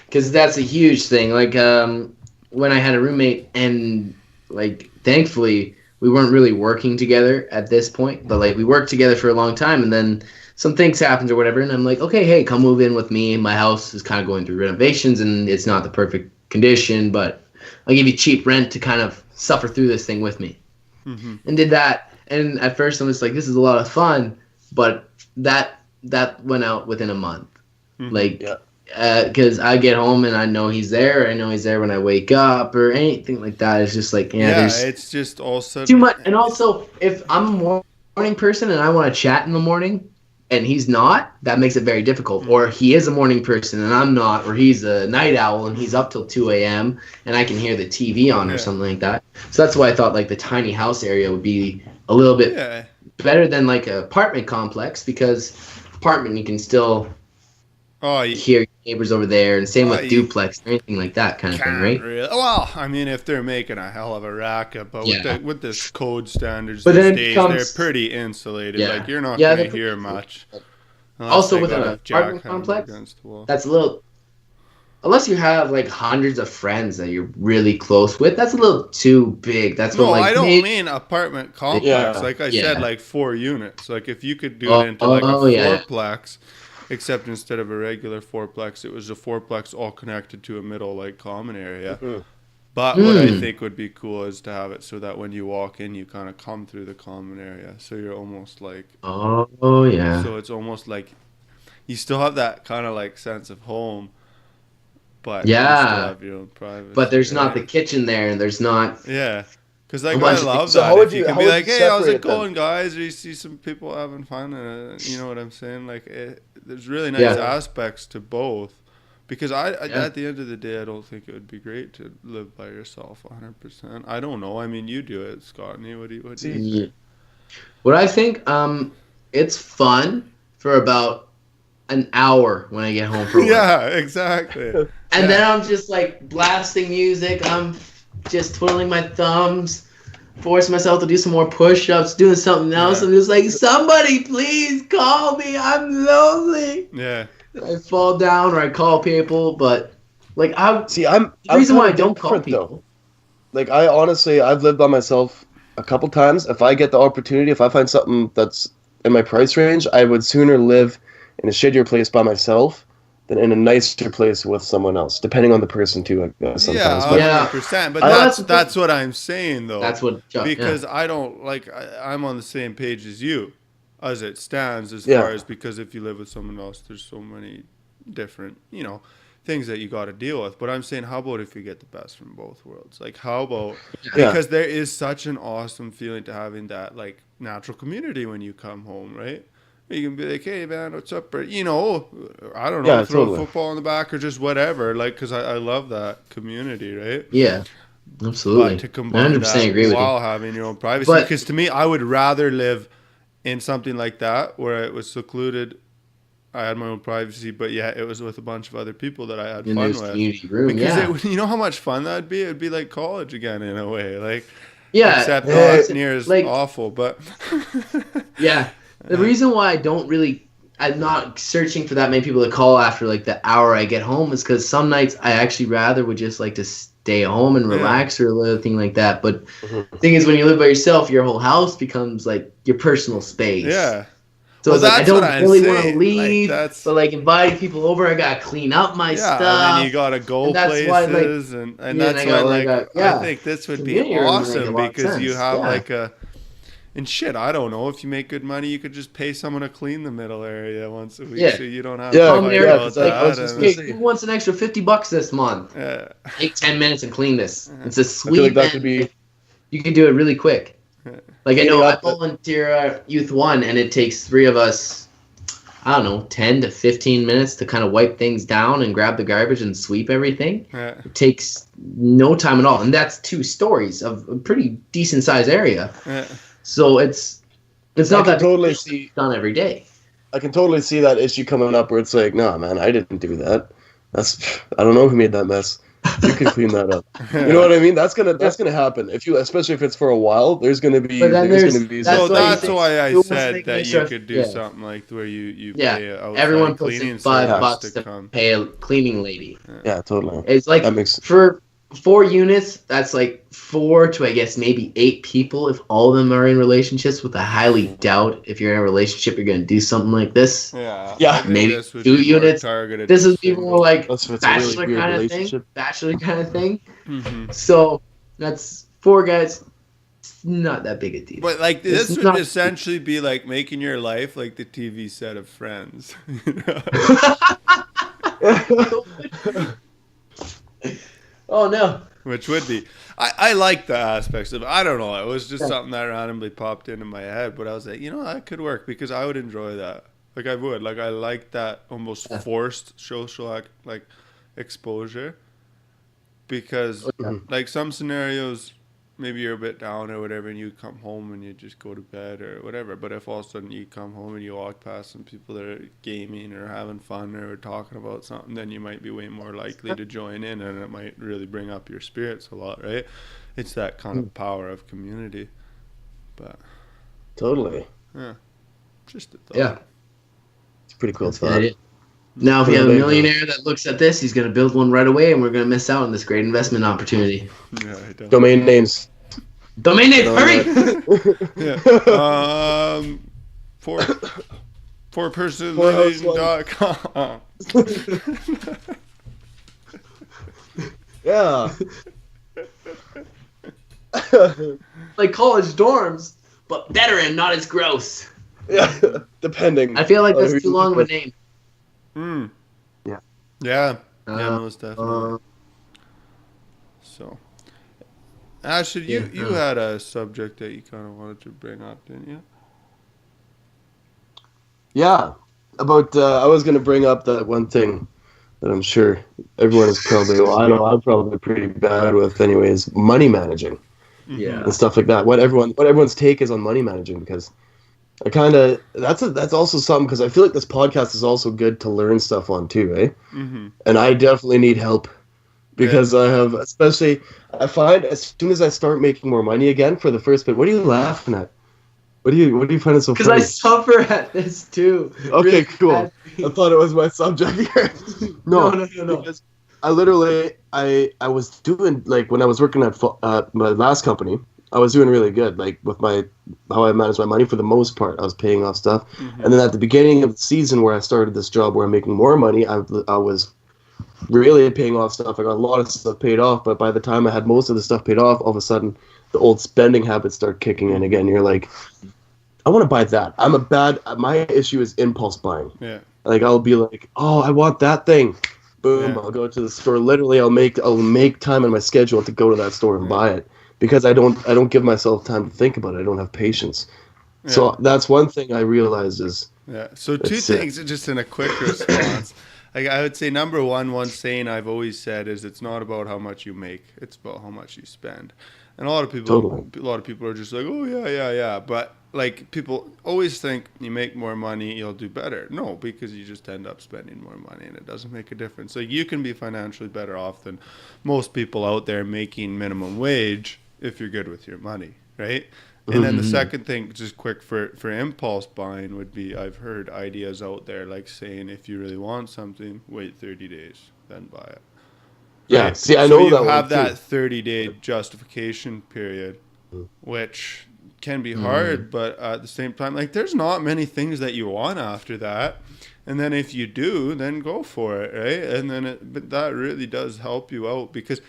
B: because that's a huge thing. Like, when I had a roommate, and like, thankfully, we weren't really working together at this point, but like we worked together for a long time, and then some things happens or whatever, and I'm like, okay, hey, come move in with me. My house is kind of going through renovations, and it's not the perfect condition, but I'll give you cheap rent to kind of suffer through this thing with me.
A: Mm-hmm.
B: And did that. And at first I was like, this is a lot of fun, but that went out within a month.
A: Mm-hmm.
B: Like, because I get home and I know he's there. I know he's there when I wake up or anything like that. It's just like,
A: it's just all sudden
B: too much. And also, if I'm a morning person and I want to chat in the morning and he's not, that makes it very difficult. Or he is a morning person and I'm not, or he's a night owl and he's up till 2 a.m. and I can hear the TV on or something like that. So that's why I thought like the tiny house area would be a little bit better than like an apartment complex, because apartment you can still hear your neighbors over there, and same with duplex or anything like that kind of thing, right?
A: Really. Well, I mean, if they're making a hell of a racket, but with this code standards
B: but
A: these days, they're pretty insulated. Like, you're not going to hear much.
B: Also, with an apartment complex, that's a little... Unless you have like hundreds of friends that you're really close with, that's a little too big. That's what, like,
A: I don't mean apartment complex. Like I said, like 4 units. Like if you could do it into like a fourplex, except instead of a regular fourplex, it was a fourplex all connected to a middle like common area. Mm-hmm. But what I think would be cool is to have it so that when you walk in, you kind of come through the common area. So you're almost like So it's almost like you still have that kind of like sense of home. But you still have your own privacy.
B: But there's not the kitchen there, and there's not...
A: Yeah. Because like, I love that. If you can be like, hey, how's it going, guys? Or you see some people having fun, and you know what I'm saying? Like, there's really nice aspects to both. Because at the end of the day, I don't think it would be great to live by yourself 100%. I don't know. I mean, you do it, Scott. What do you think?
B: What I think, it's fun for about an hour when I get home from work.
A: Yeah, exactly.
B: And then I'm just like blasting music. I'm just twiddling my thumbs, forcing myself to do some more push-ups, doing something else. I'm just like, somebody please call me. I'm lonely.
A: Yeah.
B: I fall down or I call people, but like the
C: I'm
B: reason why I don't call people.
C: Though. Like I've lived by myself a couple times. If I get the opportunity, if I find something that's in my price range, I would sooner live in a shittier place by myself than in a nicer place with someone else, depending on the person too, I guess. Sometimes.
A: Yeah, 100%. But that's what I'm saying, though.
B: That's what...
A: Because I don't... Like, I'm on the same page as you, as it stands, as far as... Because if you live with someone else, there's so many different, things that you got to deal with. But I'm saying, how about if you get the best from both worlds? Like, how about... Because there is such an awesome feeling to having that, like, natural community when you come home, right? You can be like, hey, man, what's up? Or, I don't know, throw a football in the back or just whatever. Like, because I love that community, right?
B: Yeah, absolutely.
A: But to combine that while having your own privacy. Because to me, I would rather live in something like that where it was secluded. I had my own privacy, but it was with a bunch of other people that I had fun with.
B: Community room,
A: because you know how much fun that would be? It would be like college again in a way. Like, except not near as awful, but...
B: Yeah. The reason why I'm not searching for that many people to call after like the hour I get home is because some nights I actually rather would just like to stay home and relax or a little thing like that. But the thing is, when you live by yourself, your whole house becomes like your personal space.
A: Yeah.
B: So it's like, I don't really want to leave, but like inviting people over, I gotta clean up my stuff.
A: And then you gotta go places, and that's why I think this would be awesome because you have like a... And shit, I don't know. If you make good money, you could just pay someone to clean the middle area once a week, so you don't have to fight about that.
B: Who wants an extra $50 this month? Take 10 minutes and clean this. It's a sweet. I feel like that could be. You can do it really quick. Like I know I volunteer at Youth One, and it takes 3 of us, I don't know, 10 to 15 minutes to kind of wipe things down and grab the garbage and sweep everything. It takes no time at all, and that's 2 stories of a pretty decent sized area. So it's not that totally done every day.
C: I can totally see that issue coming up where it's like, nah, man, I didn't do that. I don't know who made that mess. You can clean that up. You know what I mean? That's gonna happen. Especially if it's for a while, there's gonna be.
A: So that's why I said that you could do something like where you pay
B: everyone puts
A: cleaning
B: in $5 to pay a cleaning lady.
C: Yeah, totally.
B: It's like 4 units, that's like 4 to I guess maybe 8 people if all of them are in relationships, with I highly doubt if you're in a relationship you're gonna do something like this.
A: Yeah.
C: Yeah.
A: I think
B: Maybe
A: this would
B: 2
A: be more
B: units.
A: targeted
B: This
A: to
B: would be more
A: singles.
B: like
C: Unless if it's a really
B: bachelor
C: weird
B: kind of thing.
C: relationship.
B: Bachelor kind of thing.
A: Mm-hmm.
B: So that's 4 guys. It's not that big a deal.
A: But like
B: It's
A: this would
B: not-
A: essentially be like making your life like the TV set of Friends.
B: Oh no.
A: Which would be. I like the aspects of it. I don't know. It was just something that randomly popped into my head. But I was like, that could work because I would enjoy that. Like I would. Like I like that almost forced social like exposure. Because like some scenarios, maybe you're a bit down or whatever, and you come home and you just go to bed or whatever. But if all of a sudden you come home and you walk past some people that are gaming or having fun or talking about something, then you might be way more likely to join in, and it might really bring up your spirits a lot, right? It's that kind of power of community. But
C: Totally.
A: yeah, just a thought.
B: Yeah.
C: It's a pretty cool
B: That's a good
C: thought.
B: idea. Now, if you have a millionaire that looks at this, he's going to build one right away, and we're going to miss out on this great investment opportunity.
A: Yeah, I don't.
C: Domain names.
B: Domain name,
C: No,
B: hurry!
A: Yeah. Fourpersonliving.com.
C: Yeah.
B: Like college dorms, but better and not as gross.
C: Yeah. Depending.
B: I feel like
C: on who
B: that's too
C: you
B: long of a
C: with.
B: name.
C: Yeah.
A: Yeah, most definitely. So, Ashton, you had a subject that you kind of wanted to bring up, didn't you?
C: Yeah. About, I was going to bring up that one thing that I'm sure everyone is probably, well, I know I'm probably pretty bad with anyways, money managing
B: Yeah.
C: and stuff like that. What everyone's take is on money managing, because I kind of, that's also something, because I feel like this podcast is also good to learn stuff on too, eh?
A: Mm-hmm.
C: And I definitely need help, because I have, especially, I find as soon as I start making more money again for the first bit, what are you laughing at? What do you find it so
B: Because
C: funny?
B: I suffer at this too.
C: Okay,
B: Really
C: cool.
B: bad.
C: I thought it was my subject here.
B: No.
C: Because I literally, I was doing, like, when I was working at my last company, I was doing really good, like, with how I managed my money for the most part. I was paying off stuff.
A: Mm-hmm.
C: And then at the beginning of the season where I started this job where I'm making more money, I was really paying off stuff. I got a lot of stuff paid off, but by the time I had most of the stuff paid off, all of a sudden the old spending habits start kicking in again. You're like, I want to buy that. My issue is impulse buying.
A: Yeah.
C: Like, I'll be like, oh, I want that thing. Boom,
A: Yeah.
C: I'll go to the store. Literally, I'll make time in my schedule to go to that store and buy it, because I don't give myself time to think about it. I don't have patience.
A: Yeah.
C: So that's one thing I realized is,
A: Yeah. So two
C: That's it.
A: things, just in a quick response. Like I would say, number one saying I've always said is it's not about how much you make; it's about how much you spend. And a lot of people are just like, oh yeah. But like people always think you make more money, you'll do better. No, because you just end up spending more money, and it doesn't make a difference. So you can be financially better off than most people out there making minimum wage if you're good with your money, right? And then the second thing, just quick for impulse buying, would be I've heard ideas out there like saying if you really want something, wait 30 days, then buy it.
C: yeah.
A: Right?
C: See, I
A: So
C: know
A: you
C: that
A: have
C: one
A: that
C: too.
A: 30-day justification period, which can be hard, but at the same time, like there's not many things that you want after that. And then if you do, then go for it, right? And then but that really does help you out, because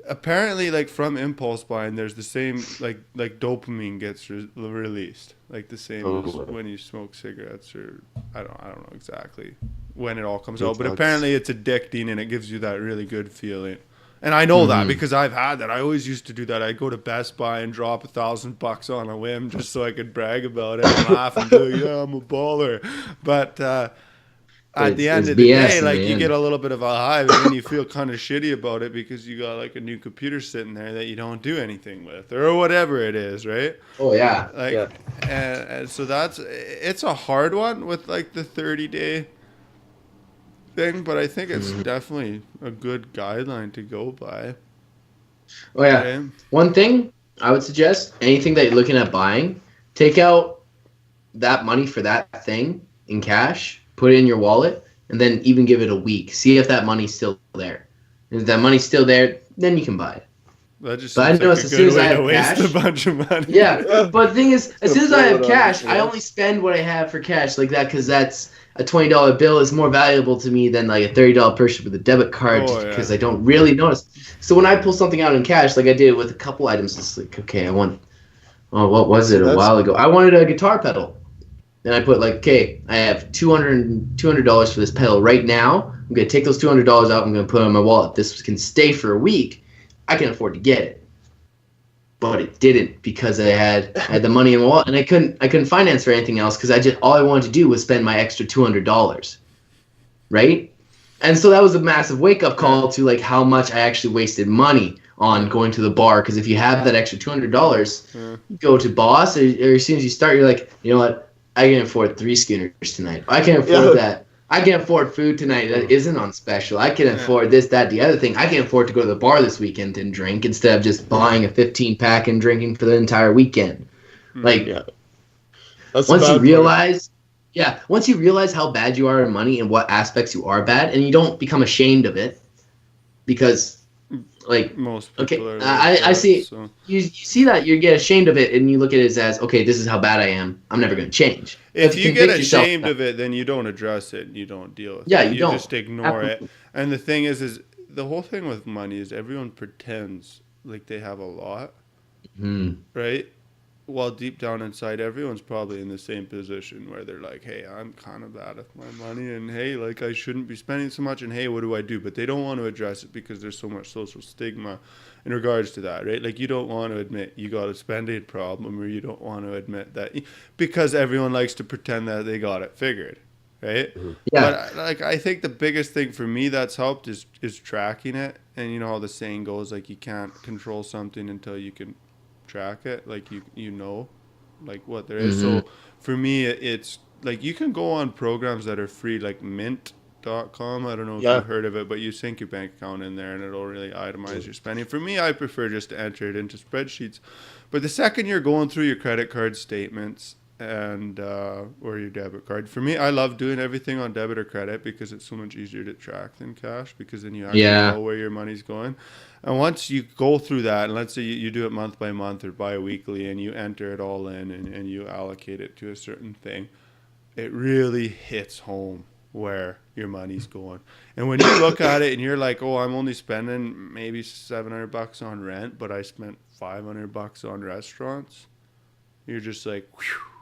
A: apparently, like from impulse buying, there's the same like dopamine gets released, like the same as
C: Totally.
A: when you smoke cigarettes, or I don't know exactly when it all comes
C: It's
A: out, but
C: nuts.
A: apparently it's addicting and it gives you that really good feeling. And I know that because I've had that. I always used to do that. I'd go to Best Buy and drop $1,000 on a whim just so I could brag about it and laugh and be like, yeah, I'm a baller. But at the end of the
B: BS
A: day,
B: in
A: like
B: the
A: you
B: end.
A: get a little bit of a high, and then you feel kind of shitty about it because you got like a new computer sitting there that you don't do anything with, or whatever it is, right?
B: Oh yeah.
A: Like,
C: Yeah.
A: and so it's a hard one with like the 30-day thing, but I think it's definitely a good guideline to go by.
B: Oh yeah.
A: Okay?
B: One thing I would suggest, anything that you're looking at buying, take out that money for that thing in cash, put it in your wallet, and then even give it a week. See if that money's still there. If that money's still there, then you can buy it.
A: That just
B: But I
A: seems
B: know
A: like
B: as
A: a
B: soon
A: good
B: as I
A: way to
B: have
A: waste
B: cash,
A: a bunch of money.
B: yeah. But the thing is, as soon as I have
C: Blow it on
B: cash, I
C: it.
B: only spend what I have for cash like that because that's a $20 bill is more valuable to me than like a $30 purchase with a debit card
A: Oh,
B: just because
A: yeah.
B: I don't really notice. So when I pull something out in cash, like I did with a couple items, it's like, okay, I want, oh, what was
C: See,
B: it a
C: that's
B: while ago? I wanted a guitar pedal. Then I put like, okay, I have $200 for this pedal right now. I'm gonna take those $200 out. I'm gonna put it in my wallet. This can stay for a week. I can afford to get it, but it didn't because I had the money in my wallet and I couldn't finance for anything else because I just all I wanted to do was spend my extra $200, right? And so that was a massive wake up call to like how much I actually wasted money on going to the bar. Because if you have that extra $200, go to Boss, or as soon as you start, you're like, you know what? I can afford 3 schooners tonight. I can afford that. I can afford food tonight that isn't on special. I can afford this, that, the other thing. I can afford to go to the bar this weekend and drink instead of just buying a 15-pack and drinking for the entire weekend. Like,
C: that's
B: once
C: the
B: you
C: bad
B: realize, once you realize how bad you are in money and what aspects you are bad, and you don't become ashamed of it, because, like,
A: Most people are like
B: I
A: that,
B: see,
A: so.
B: you see that you get ashamed of it, and you look at it as, okay, this is how bad I am. I'm never going to change.
A: If you get ashamed of it, then you don't address it and you don't deal with it.
B: You
A: You
B: don't.
A: just ignore it. And the thing is the whole thing with money is everyone pretends like they have a lot, right? While deep down inside, everyone's probably in the same position where they're like, hey, I'm kind of bad with my money, and hey, like, I shouldn't be spending so much, and hey, what do I do? But they don't want to address it because there's so much social stigma in regards to that, right? Like, you don't want to admit you got a spending problem, or you don't want to admit that, because everyone likes to pretend that they got it figured, right? But, like, I think the biggest thing for me that's helped is tracking it. And you know how the saying goes, like, you can't control something until you can track it, like you know like what there is. So for me, it's like you can go on programs that are free, like mint.com. I don't know if you've heard of it, but you sync your bank account in there and it'll really itemize your spending. For me, I prefer just to enter it into spreadsheets. But the second you're going through your credit card statements and or your debit card, for me, I love doing everything on debit or credit because it's so much easier to track than cash, because then you actually know where your money's going. And once you go through that, and let's say you do it month by month or bi-weekly, and you enter it all in and you allocate it to a certain thing, it really hits home where your money's going. And when you look at it and you're like, oh, I'm only spending maybe $700 on rent, but I spent $500 on restaurants, you're just like, whew.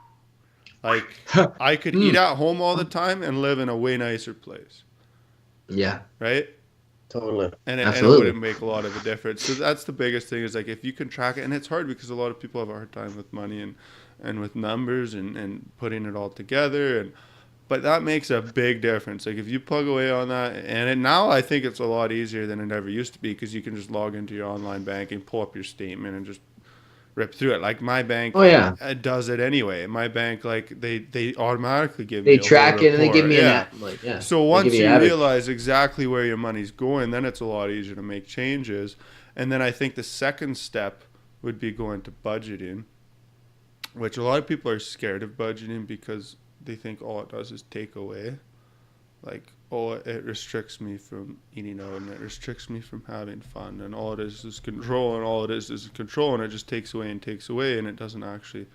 A: Like, I could eat at home all the time and live in a way nicer place.
B: Yeah.
A: Right?
C: Totally.
A: And it wouldn't make a lot of a difference. So that's the biggest thing, is like, if you can track it, and it's hard because a lot of people have a hard time with money and with numbers and putting it all together, but that makes a big difference. Like, if you plug away on that, and now I think it's a lot easier than it ever used to be, because you can just log into your online banking, pull up your statement, and just rip through it. Like, my bank does it anyway. My bank, like, they automatically give me a
B: track
A: whole
B: it and they give me an app.
A: So once you realize exactly where your money's going, then it's a lot easier to make changes. And then I think the second step would be going to budgeting, which a lot of people are scared of budgeting because they think all it does is take away. Like, oh, it restricts me from eating out, and it restricts me from having fun, and all it is control, and all it is control, and it just takes away, and it doesn't actually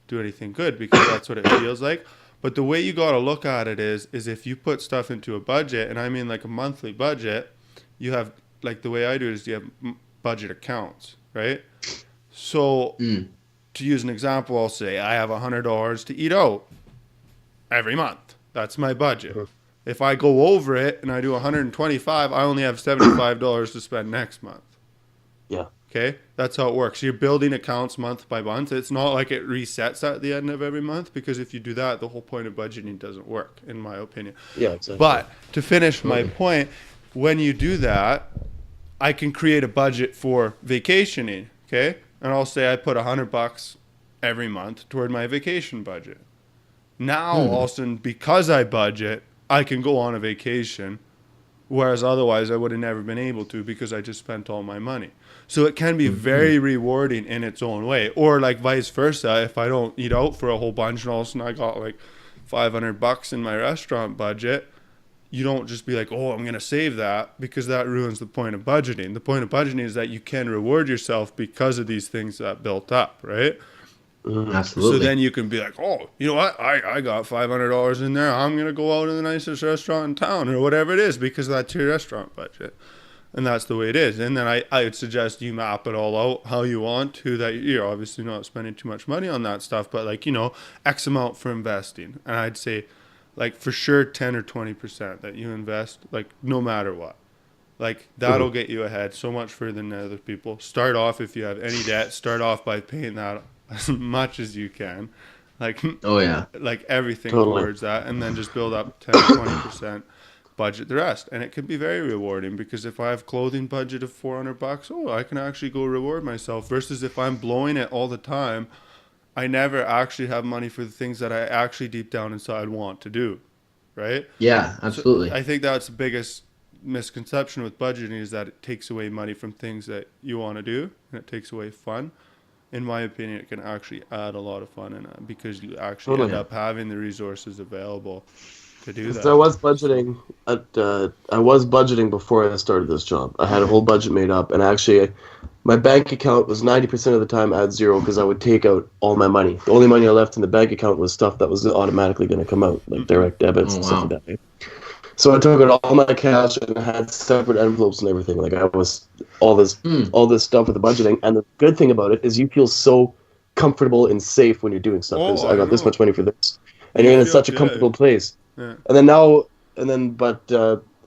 A: do anything good, because that's what it feels like. But the way you got to look at it is if you put stuff into a budget, and I mean like a monthly budget, you have, like, the way I do it is you have budget accounts, right? So to use an example, I'll say I have $100 to eat out every month. That's my budget. If I go over it and I do 125, I only have $75 to spend next month.
C: Yeah.
A: Okay? That's how it works. You're building accounts month by month. It's not like it resets at the end of every month, because if you do that, the whole point of budgeting doesn't work, in my opinion.
C: Yeah, exactly.
A: But to finish my point, when you do that, I can create a budget for vacationing, okay? And I'll say I put $100 every month toward my vacation budget. Now, all of a sudden, because I budget, I can go on a vacation, whereas otherwise I would have never been able to, because I just spent all my money. So it can be very rewarding in its own way. Or like vice versa, if I don't eat out for a whole bunch and all of a sudden I got like $500 in my restaurant budget, you don't just be like, oh, I'm going to save that, because that ruins the point of budgeting. The point of budgeting is that you can reward yourself because of these things that built up, right?
B: Absolutely.
A: So then you can be like, oh, you know what? I got $500 in there. I'm going to go out to the nicest restaurant in town or whatever it is, because that's your restaurant budget. And that's the way it is. And then I would suggest you map it all out how you want to, that you're obviously not spending too much money on that stuff, but like, you know, X amount for investing. And I'd say like for sure 10 or 20% that you invest, like no matter what. Like that'll get you ahead so much further than other people. Start off, if you have any debt, start off by paying that as much as you can. Like,
B: oh yeah,
A: like everything
C: Totally.
A: towards that, and then just build up 10 or 20%. Budget the rest, and it can be very rewarding, because if I have clothing budget of $400, oh, I can actually go reward myself, versus if I'm blowing it all the time, I never actually have money for the things that I actually deep down inside want to do, right?
B: yeah, absolutely.
A: So I think that's the biggest misconception with budgeting, is that it takes away money from things that you want to do, and it takes away fun. In my opinion, it can actually add a lot of fun in it, because you actually end up having the resources available to do that.
C: So I was budgeting before I started this job. I had a whole budget made up, and actually, my bank account was 90% of the time at zero, because I would take out all my money. The only money I left in the bank account was stuff that was automatically going to come out, like direct debits and stuff like that. So I took out all my cash and I had separate envelopes and everything. Like I was all this stuff with the budgeting. And the good thing about it is you feel so comfortable and safe when you're doing stuff. Because I got this much money for this, and you're in such a comfortable place. Yeah. But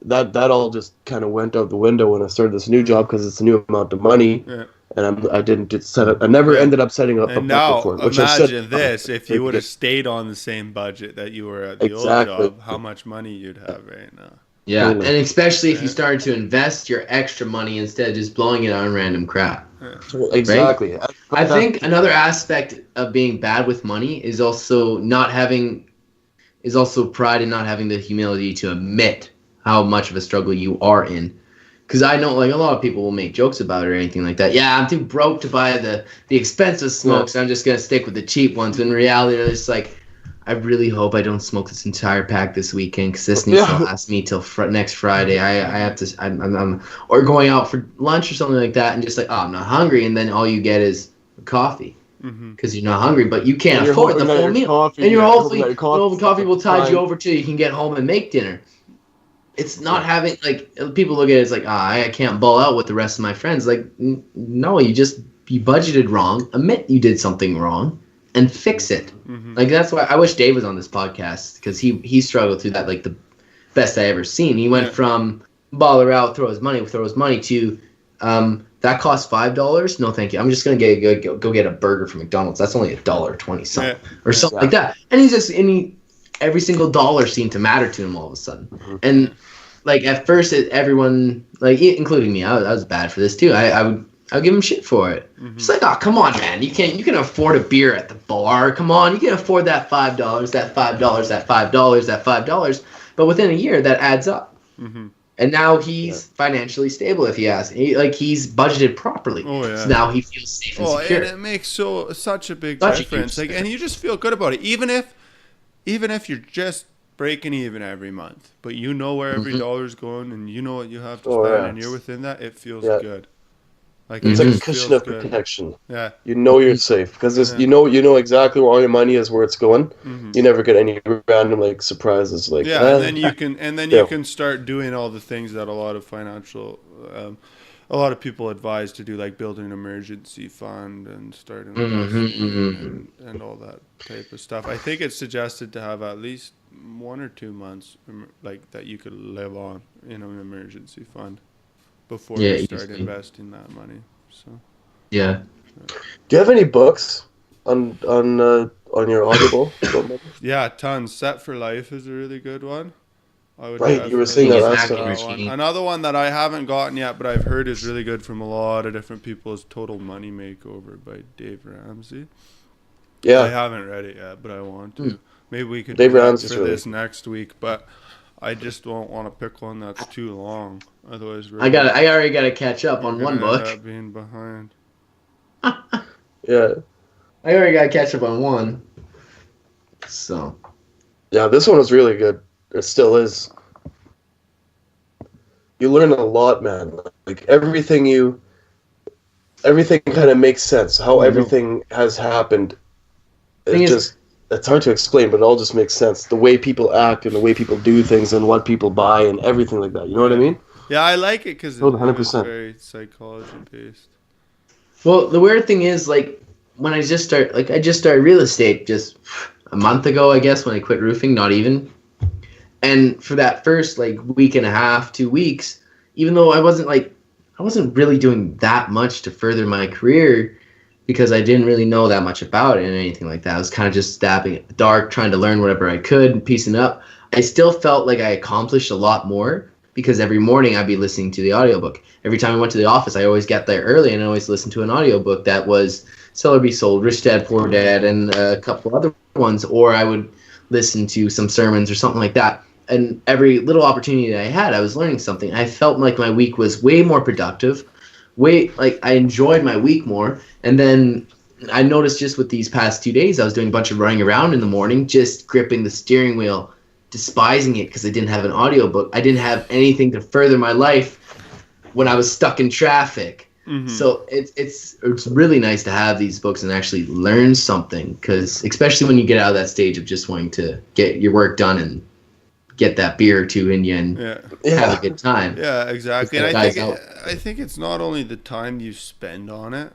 C: that all just kind of went out the window when I started this new job, because it's a new amount of money. Yeah. And I didn't set up. I never ended up setting up a budget for it.
A: Which imagine this: if you would have stayed on the same budget that you were at the old job, how much money you'd have right now.
B: Yeah, and especially if you started to invest your extra money instead of just blowing it on random crap.
A: Yeah.
C: Exactly.
B: Right? I think another aspect of being bad with money is also pride in not having the humility to admit how much of a struggle you are in. Because I know, like, a lot of people will make jokes about it or anything like that. Yeah, I'm too broke to buy the expensive smokes. I'm just going to stick with the cheap ones. In reality, it's like, I really hope I don't smoke this entire pack this weekend, because this needs to last me till next Friday. I have to, or going out for lunch or something like that, and just like, oh, I'm not hungry. And then all you get is coffee. Because you're not hungry, but you can't afford the full meal. Coffee, and you're hopefully, coffee will tide you over till you can get home and make dinner. It's not having, like, people look at it as like, I can't ball out with the rest of my friends. Like, no, you budgeted wrong, admit you did something wrong, and fix it. Like, that's why I wish Dave was on this podcast, because he struggled through that, like, the best I ever seen. He went from baller out, throw his money to, that costs $5. No, thank you. I'm just gonna go get a burger from McDonald's. That's only $1.20 something or something like that. And every single dollar seemed to matter to him all of a sudden. And like at first, everyone, like including me, I was bad for this too. I would give him shit for it. Just like, oh, come on, man, you can afford a beer at the bar. Come on, you can afford that $5, that $5, that $5, that $5. But within a year, that adds up. And now he's financially stable, if you ask. He's budgeted properly. Oh, yeah. So now he feels safe and secure.
A: And it makes such a big difference. Like, and you just feel good about it, even if you're just breaking even every month, but you know where every dollar's going, and you know what you have to spend, and you're within that. It feels good. Like
C: it's like a cushion of protection.
A: Yeah,
C: you know you're safe, because you know exactly where all your money is, where it's going. You never get any random like surprises. Like
A: and then you can start doing all the things that a lot of people advise to do, like building an emergency fund and starting and all that type of stuff. I think it's suggested to have at least 1 or 2 months like that you could live on in an emergency fund before you start investing that money. So
B: do
C: you have any books on your Audible?
A: Yeah, tons. Set for Life is a really good one.
C: You were saying that last time.
A: Another one that I haven't gotten yet, but I've heard is really good from a lot of different people, is Total Money Makeover by Dave Ramsey. I haven't read it yet, but I want to. Maybe we could do that for this next week, but I just don't want to pick one that's too long. Otherwise,
B: I already got to catch up on one book.
A: End up being behind.
B: I already got to catch up on one. So.
C: Yeah, this one was really good. It still is. you learn a lot, man. Like everything kind of makes sense. How everything has happened. It's hard to explain, but it all just makes sense. The way people act and the way people do things and what people buy and everything like that. You know what I mean?
A: Yeah, I like it because
C: Oh,
A: it's
C: 100%.
A: very psychology based.
B: Well, the weird thing is, like, when I just started real estate just a month ago, I guess, when I quit roofing, not even. And for that first, like, week and a half, 2 weeks, even though I wasn't really doing that much to further my career because I didn't really know that much about it and anything like that. I was kind of just stabbing at the dark, trying to learn whatever I could and piecing up. I still felt like I accomplished a lot more because every morning I'd be listening to the audiobook. Every time I went to the office, I always got there early and I always listened to an audiobook that was Sell or Be Sold, Rich Dad, Poor Dad, and a couple other ones, or I would listen to some sermons or something like that. And every little opportunity that I had, I was learning something. I felt like my week was way more productive, like I enjoyed my week more. And then I noticed just with these past 2 days, I was doing a bunch of running around in the morning, just gripping the steering wheel, despising it because I didn't have an audiobook. I didn't have anything to further my life when I was stuck in traffic. Mm-hmm. So it's really nice to have these books and actually learn something, because especially when you get out of that stage of just wanting to get your work done and get that beer or two in you and have a good time.
A: Yeah, exactly. And I think it's not only the time you spend on it,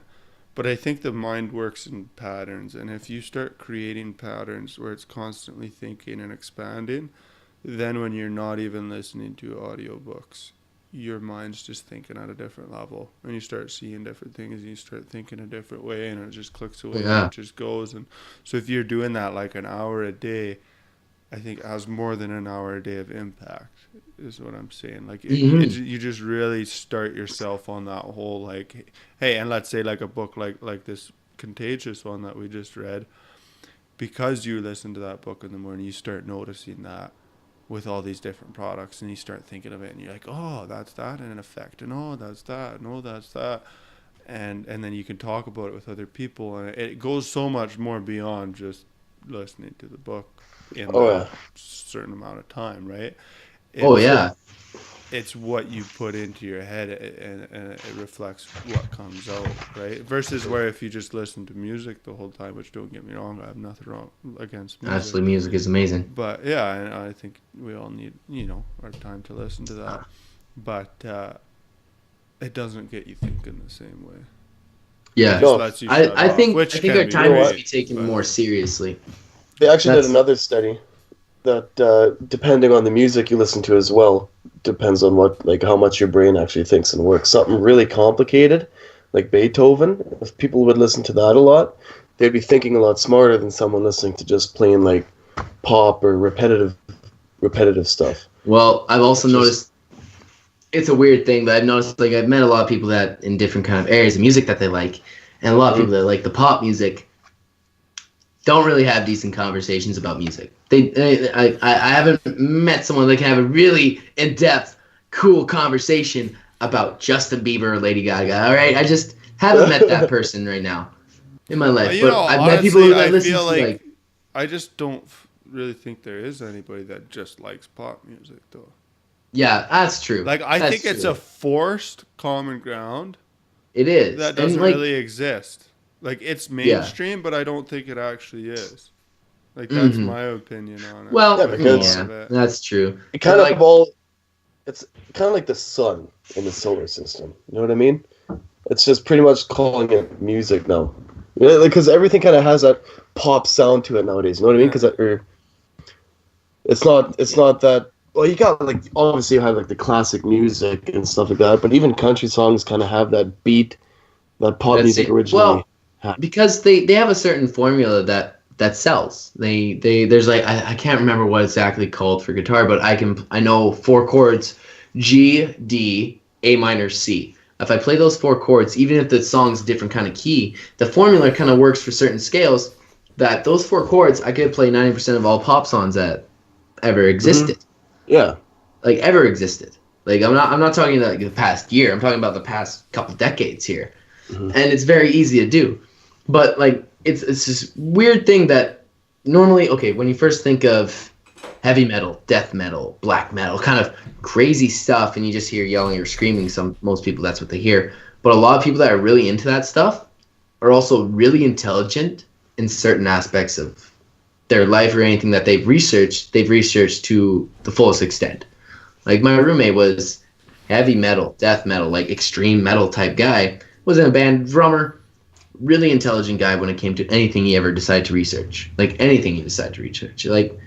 A: but I think the mind works in patterns. And if you start creating patterns where it's constantly thinking and expanding, then when you're not even listening to audiobooks, your mind's just thinking at a different level. And you start seeing different things and you start thinking a different way, and it just clicks away and it just goes. And so if you're doing that like an hour a day, I think it has more than an hour a day of impact, is what I'm saying. Like, you just really start yourself on that whole, like, hey, and let's say like a book like this Contagious one that we just read, because you listen to that book in the morning, you start noticing that with all these different products, and you start thinking of it, and you're like, oh, that's that in effect, and oh, that's that, and oh, that's that. And then you can talk about it with other people, and it goes so much more beyond just listening to the book in a certain amount of time, right? It's what you put into your head, and it reflects what comes out, right? Versus where if you just listen to music the whole time, which, don't get me wrong, I have nothing wrong against music.
B: Absolutely, music is amazing.
A: But yeah, and I think we all need, our time to listen to that. But it doesn't get you thinking the same way.
B: Yeah, I think our time needs to be taken more seriously.
C: They actually did another study that depending on the music you listen to as well, depends on how much your brain actually thinks and works. Something really complicated, like Beethoven, if people would listen to that a lot, they'd be thinking a lot smarter than someone listening to just plain like pop or repetitive stuff.
B: Well, I've also noticed, it's a weird thing, but I've noticed, like, I've met a lot of people that in different kind of areas of music that they like, and a lot of people that like the pop music don't really have decent conversations about music. I haven't met someone that can have a really in-depth, cool conversation about Justin Bieber or Lady Gaga. All right, I just haven't met that person right now in my life. But I've met people who listen to like.
A: I just don't really think there is anybody that just likes pop music, though.
B: Yeah, that's true.
A: Like, I think it's a forced common ground.
B: It is.
A: That doesn't really exist. Like, it's mainstream, but I don't think it actually is. Like, that's my opinion on it.
B: Well, that's true.
C: It's kind of like the sun in the solar system. You know what I mean? It's just pretty much calling it music now. Because everything kind of has that pop sound to it nowadays. You know what I mean? Because it's not that. Well, you got, like, obviously you have like the classic music and stuff like that, but even country songs kind of have that beat that pop music originally.
B: Well, because they have a certain formula that sells. There's like, I can't remember what it's exactly called for guitar, but I know 4 chords: G, D, A minor, C. If I play those 4 chords, even if the song's a different kind of key, the formula kind of works for certain scales. That those 4 chords, I could play 90% of all pop songs that ever existed.
C: Yeah,
B: like ever existed. Like, I'm not talking about like the past year. I'm talking about the past couple decades here, and it's very easy to do. But like, it's this weird thing that normally, okay, when you first think of heavy metal, death metal, black metal, kind of crazy stuff, and you just hear yelling or screaming. Most people, that's what they hear. But a lot of people that are really into that stuff are also really intelligent in certain aspects of their life or anything that they've researched to the fullest extent. Like my roommate was heavy metal, death metal, like extreme metal type guy, was in a band, drummer, really intelligent guy when it came to anything he ever decided to research. Like anything he decided to research. Like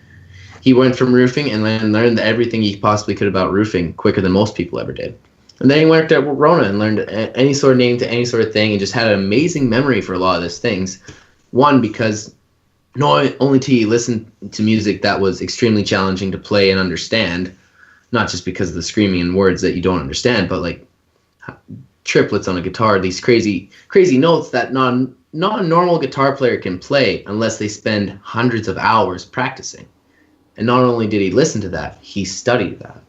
B: he went from roofing and learned everything he possibly could about roofing quicker than most people ever did. And then he worked at Rona and learned any sort of name to any sort of thing and just had an amazing memory for a lot of these things. One, because not only did he listen to music that was extremely challenging to play and understand, not just because of the screaming and words that you don't understand, but like triplets on a guitar, these crazy notes that not a normal guitar player can play unless they spend hundreds of hours practicing. And not only did he listen to that, he studied that.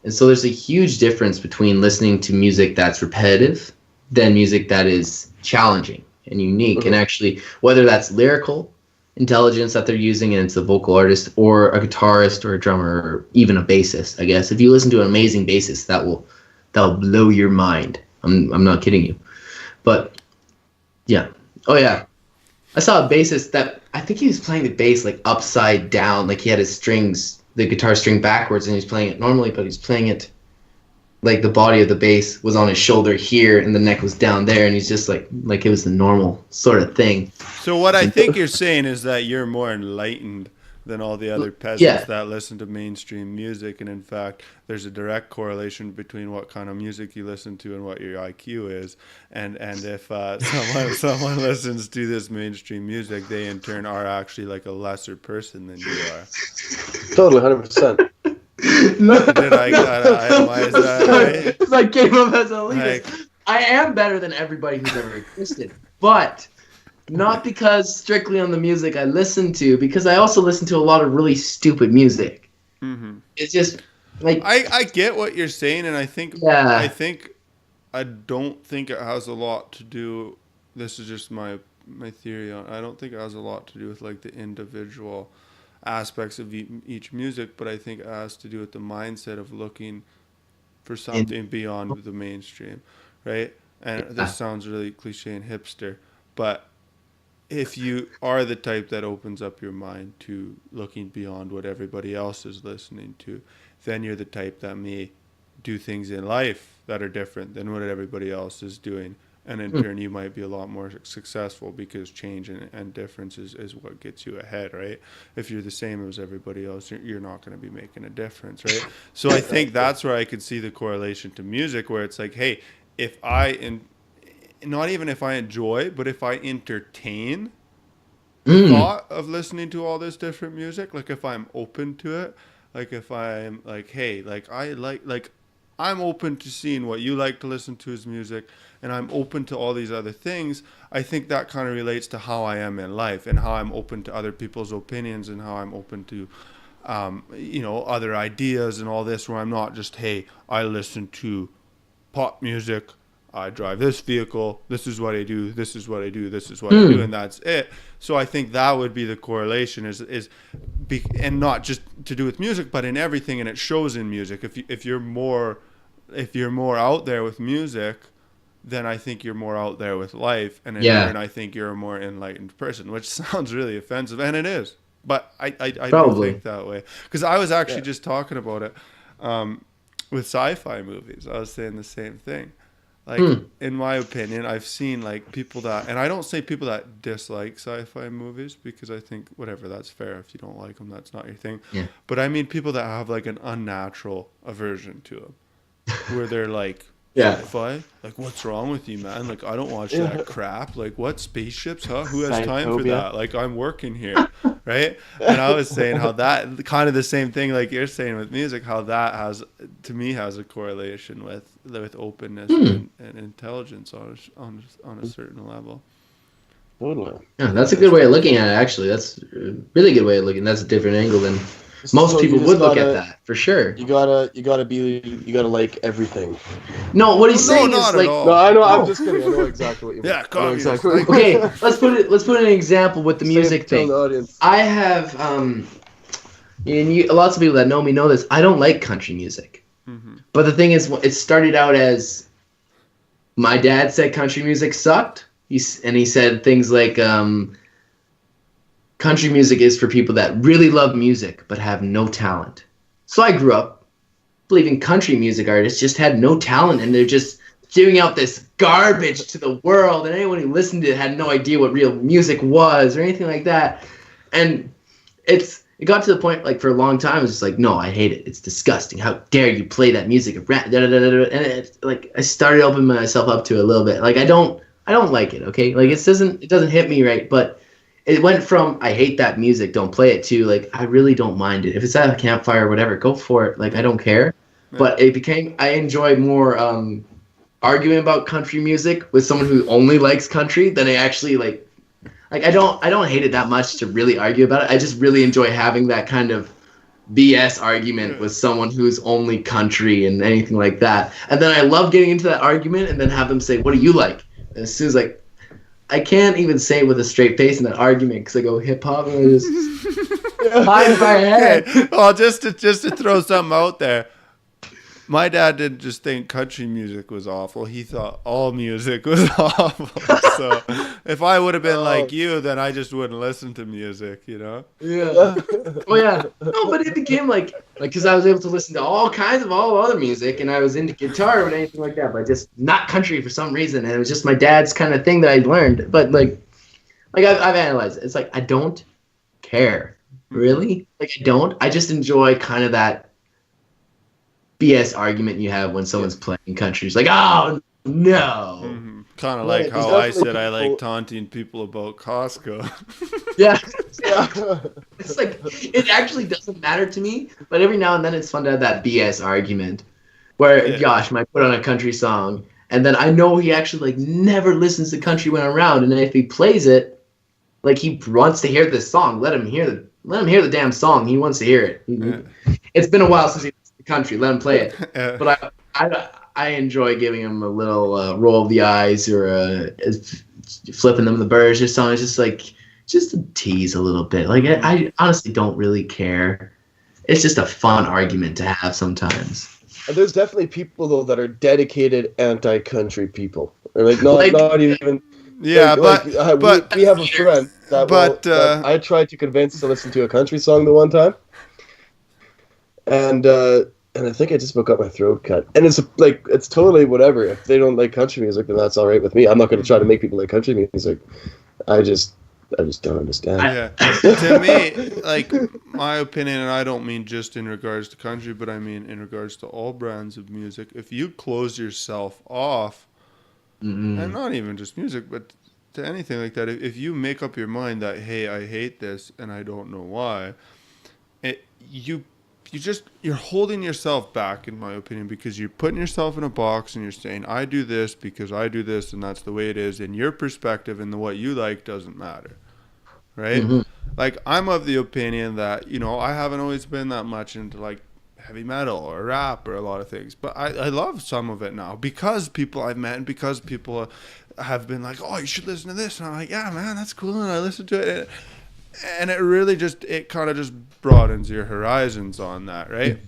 B: And so there's a huge difference between listening to music that's repetitive than music that is challenging and unique. And actually, whether that's lyrical intelligence that they're using and it's a vocal artist or a guitarist or a drummer or even a bassist, I guess. If you listen to an amazing bassist, that'll blow your mind. I'm not kidding you. But yeah. Oh yeah. I saw a bassist that I think he was playing the bass like upside down, like he had his strings, the guitar string backwards, and he was playing it normally, but he's playing it like the body of the bass was on his shoulder here and the neck was down there, and he's just like it was the normal sort of thing.
A: So what I think you're saying is that you're more enlightened than all the other peasants that listen to mainstream music, and in fact there's a direct correlation between what kind of music you listen to and what your IQ is, and if someone listens to this mainstream music, they in turn are actually like a lesser person than you are.
C: Totally, 100%.
A: Did I itemize that right?
B: It's like came up as a elitist. Like, I am better than everybody who's ever existed, but not because strictly on the music I listen to, because I also listen to a lot of really stupid music. Mm-hmm. It's just like
A: I get what you're saying, and I don't think it has a lot to do. This is just my theory on. I don't think it has a lot to do with like the individual aspects of each music, but I think it has to do with the mindset of looking for something beyond the mainstream, right? And this sounds really cliche and hipster, but if you are the type that opens up your mind to looking beyond what everybody else is listening to, then you're the type that may do things in life that are different than what everybody else is doing. And in turn, you might be a lot more successful because change and difference is what gets you ahead, right? If you're the same as everybody else, you're not going to be making a difference, right? So I think that's where I could see the correlation to music, where it's like, hey, if not even if I enjoy, but if I entertain the thought of listening to all this different music, like if I'm open to it, like if I'm like, hey, like I'm open to seeing what you like to listen to as music, and I'm open to all these other things, I think that kind of relates to how I am in life and how I'm open to other people's opinions and how I'm open to, other ideas and all this, where I'm not just, hey, I listen to pop music, I drive this vehicle, this is what I do, this is what I do, this is what I do, and that's it. So I think that would be the correlation and not just to do with music, but in everything, and it shows in music. If you're more out there with music, then I think you're more out there with life, and I think you're a more enlightened person, which sounds really offensive, and it is. But I don't think that way, because I was actually just talking about it with sci-fi movies. I was saying the same thing. Like, in my opinion, I've seen like people that, and I don't say people that dislike sci-fi movies, because I think whatever, that's fair. If you don't like them, that's not your thing. Yeah. But I mean people that have like an unnatural aversion to them, where they're like, sci-fi? Like, what's wrong with you, man? Like, I don't watch that crap. Like, what, spaceships, huh? Who has time for that? Like, I'm working here, right? And I was saying how that, kind of the same thing like you're saying with music, how that has a correlation with openness and intelligence on a certain level.
C: Totally.
B: Yeah, that's a good way of looking at it, actually. That's a really good way of looking. That's a different angle than most people would look at that, for sure.
C: You gotta like everything.
B: No, what he's saying is like.
C: No, I know. I'm just kidding. I know exactly what you mean.
A: Yeah, exactly.
B: Okay, let's put an example with the music thing.
C: The audience.
B: I have and lots of people that know me know this. I don't like country music.
A: Mm-hmm.
B: But the thing is, it started out as my dad said country music sucked. He said things like country music is for people that really love music but have no talent. So I grew up believing country music artists just had no talent and they're just giving out this garbage to the world, and anyone who listened to it had no idea what real music was or anything like that. And it got to the point, like, for a long time, it was just like, no, I hate it. It's disgusting. How dare you play that music? And it's like I started opening myself up to it a little bit. Like I don't like it. Okay, like it doesn't hit me right. But it went from I hate that music, don't play it, to like I really don't mind it. If it's at a campfire or whatever, go for it. Like I don't care. But it became I enjoy more arguing about country music with someone who only likes country than I actually like I don't hate it that much to really argue about it. I just really enjoy having that kind of BS argument with someone who's only country and anything like that. And then I love getting into that argument and then have them say, what do you like? And as soon as like I can't even say it with a straight face in that argument because I go hip hop and I just hide my head.
A: Okay. Well, just to throw something out there. My dad didn't just think country music was awful. He thought all music was awful. So if I would have been like you, then I just wouldn't listen to music, you know?
B: Yeah. Oh, yeah. No, but it became like because I was able to listen to all kinds of all other music, and I was into guitar and anything like that, but just not country for some reason. And it was just my dad's kind of thing that I learned. But like I've analyzed it. It's like I don't care. Really? Like I don't. I just enjoy kind of that BS argument you have when someone's playing country. It's like, oh no.
A: Mm-hmm. Kind of like how I said I like taunting people about Costco.
B: Yeah. It's like it actually doesn't matter to me, but every now and then it's fun to have that BS argument where Josh might put on a country song and then I know he actually like never listens to country when around, and then if he plays it, like he wants to hear this song, let him hear the damn song. He wants to hear it. It's been a while since he country, let him play it. But I enjoy giving him a little roll of the eyes or flipping them the birds or something. It's just to tease a little bit. Like I honestly don't really care. It's just a fun argument to have sometimes.
C: And there's definitely people though that are dedicated anti-country people. Or like not even.
A: Yeah, but
C: we have a friend that I tried to convince to listen to a country song the one time. And I think I just about got my throat cut. And it's like it's totally whatever. If they don't like country music, then that's all right with me. I'm not going to try to make people like country music. I just don't understand.
A: Yeah, to me, like my opinion, and I don't mean just in regards to country, but I mean in regards to all brands of music. If you close yourself off, and not even just music, but to anything like that, if you make up your mind that hey, I hate this and I don't know why, you're holding yourself back, in my opinion, because you're putting yourself in a box and you're saying, I do this because I do this and that's the way it is, and your perspective and what you like doesn't matter, right? Mm-hmm. Like, I'm of the opinion that, I haven't always been that much into, like, heavy metal or rap or a lot of things, but I love some of it now because people I've met and because people have been like, oh, you should listen to this, and I'm like, yeah, man, that's cool, and I listen to it. And it really it kind of just broadens your horizons on that, right?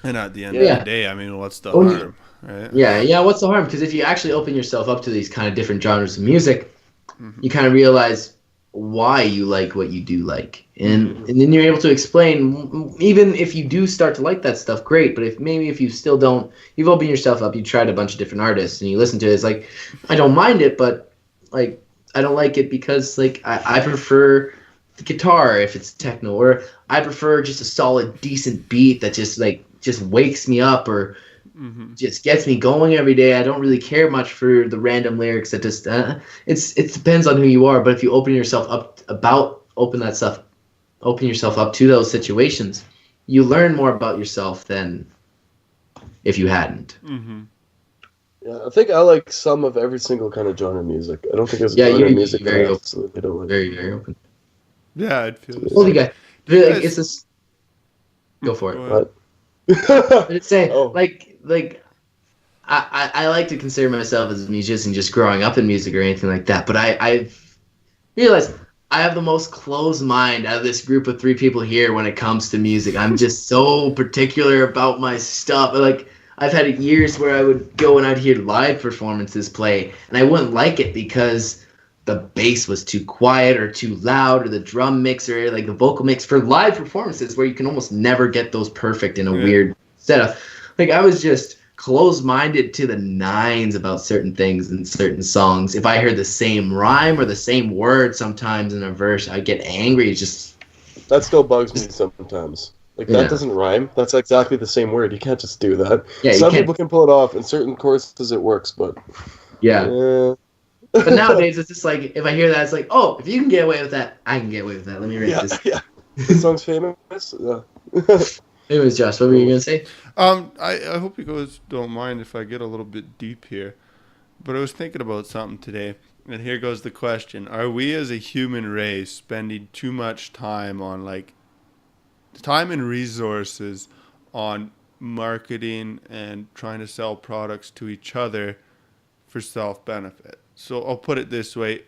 A: And at the end of the day, I mean, what's the harm, right?
B: Yeah, what's the harm? Because if you actually open yourself up to these kind of different genres of music, you kind of realize why you like what you do like. And then you're able to explain, even if you do start to like that stuff, great. But if you still don't, you've opened yourself up, you tried a bunch of different artists, and you listen to it, it's like, I don't mind it, but like, I don't like it because like I prefer the guitar if it's techno, or I prefer just a solid, decent beat that just wakes me up or just gets me going every day. I don't really care much for the random lyrics that just it depends on who you are. But if you open yourself up to those situations, you learn more about yourself than if you hadn't.
A: Mm-hmm.
C: Yeah, I think I like some of every single kind of genre of music. I don't think there's a genre of music that I absolutely don't like.
B: Very, very open.
A: Yeah, I'd feel the
B: same. Guy. Like, it's this. Go for it.
C: What?
B: It's saying like I like to consider myself as a musician, just growing up in music or anything like that. But I've realized I have the most closed mind out of this group of 3 people here when it comes to music. I'm just so particular about my stuff. Like, I've had years where I would go and I'd hear live performances play, and I wouldn't like it because the bass was too quiet or too loud, or the drum mix, or like the vocal mix for live performances where you can almost never get those perfect in a weird setup. Like, I was just closed-minded to the nines about certain things and certain songs. If I heard the same rhyme or the same word sometimes in a verse, I get angry. It's just
C: That still bugs me sometimes. Like, that doesn't rhyme. That's exactly the same word. You can't just do that.
B: Yeah,
C: Some people can pull it off. In certain courses, it works, but...
B: Yeah. But nowadays, it's just like, if I hear that, it's like, oh, if you can get away with that, I can get away with that. Let me write this.
C: Yeah. The song's famous.
B: Anyways, Josh, what were you going to say?
A: I hope you guys don't mind if I get a little bit deep here, but I was thinking about something today, and here goes the question. Are we as a human race spending too much time on, like, time and resources on marketing and trying to sell products to each other for self-benefit? So I'll put it this way.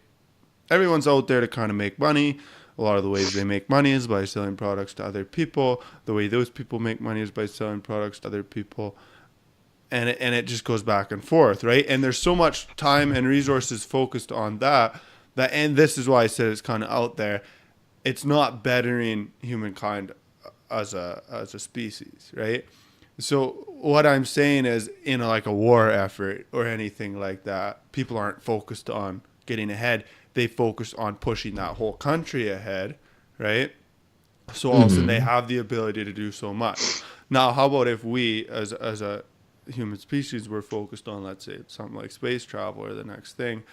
A: Everyone's out there to kind of make money. A lot of the ways they make money is by selling products to other people. The way those people make money is by selling products to other people. And it just goes back and forth, right? And there's so much time and resources focused on that, and this is why I said it's kind of out there. It's not bettering humankind as a species, right? So what I'm saying is, in like a war effort or anything like that, people aren't focused on getting ahead. They focus on pushing that whole country ahead, right? So all of a sudden they have the ability to do so much. Now, how about if we, as a human species, were focused on, let's say, something like space travel or the next thing,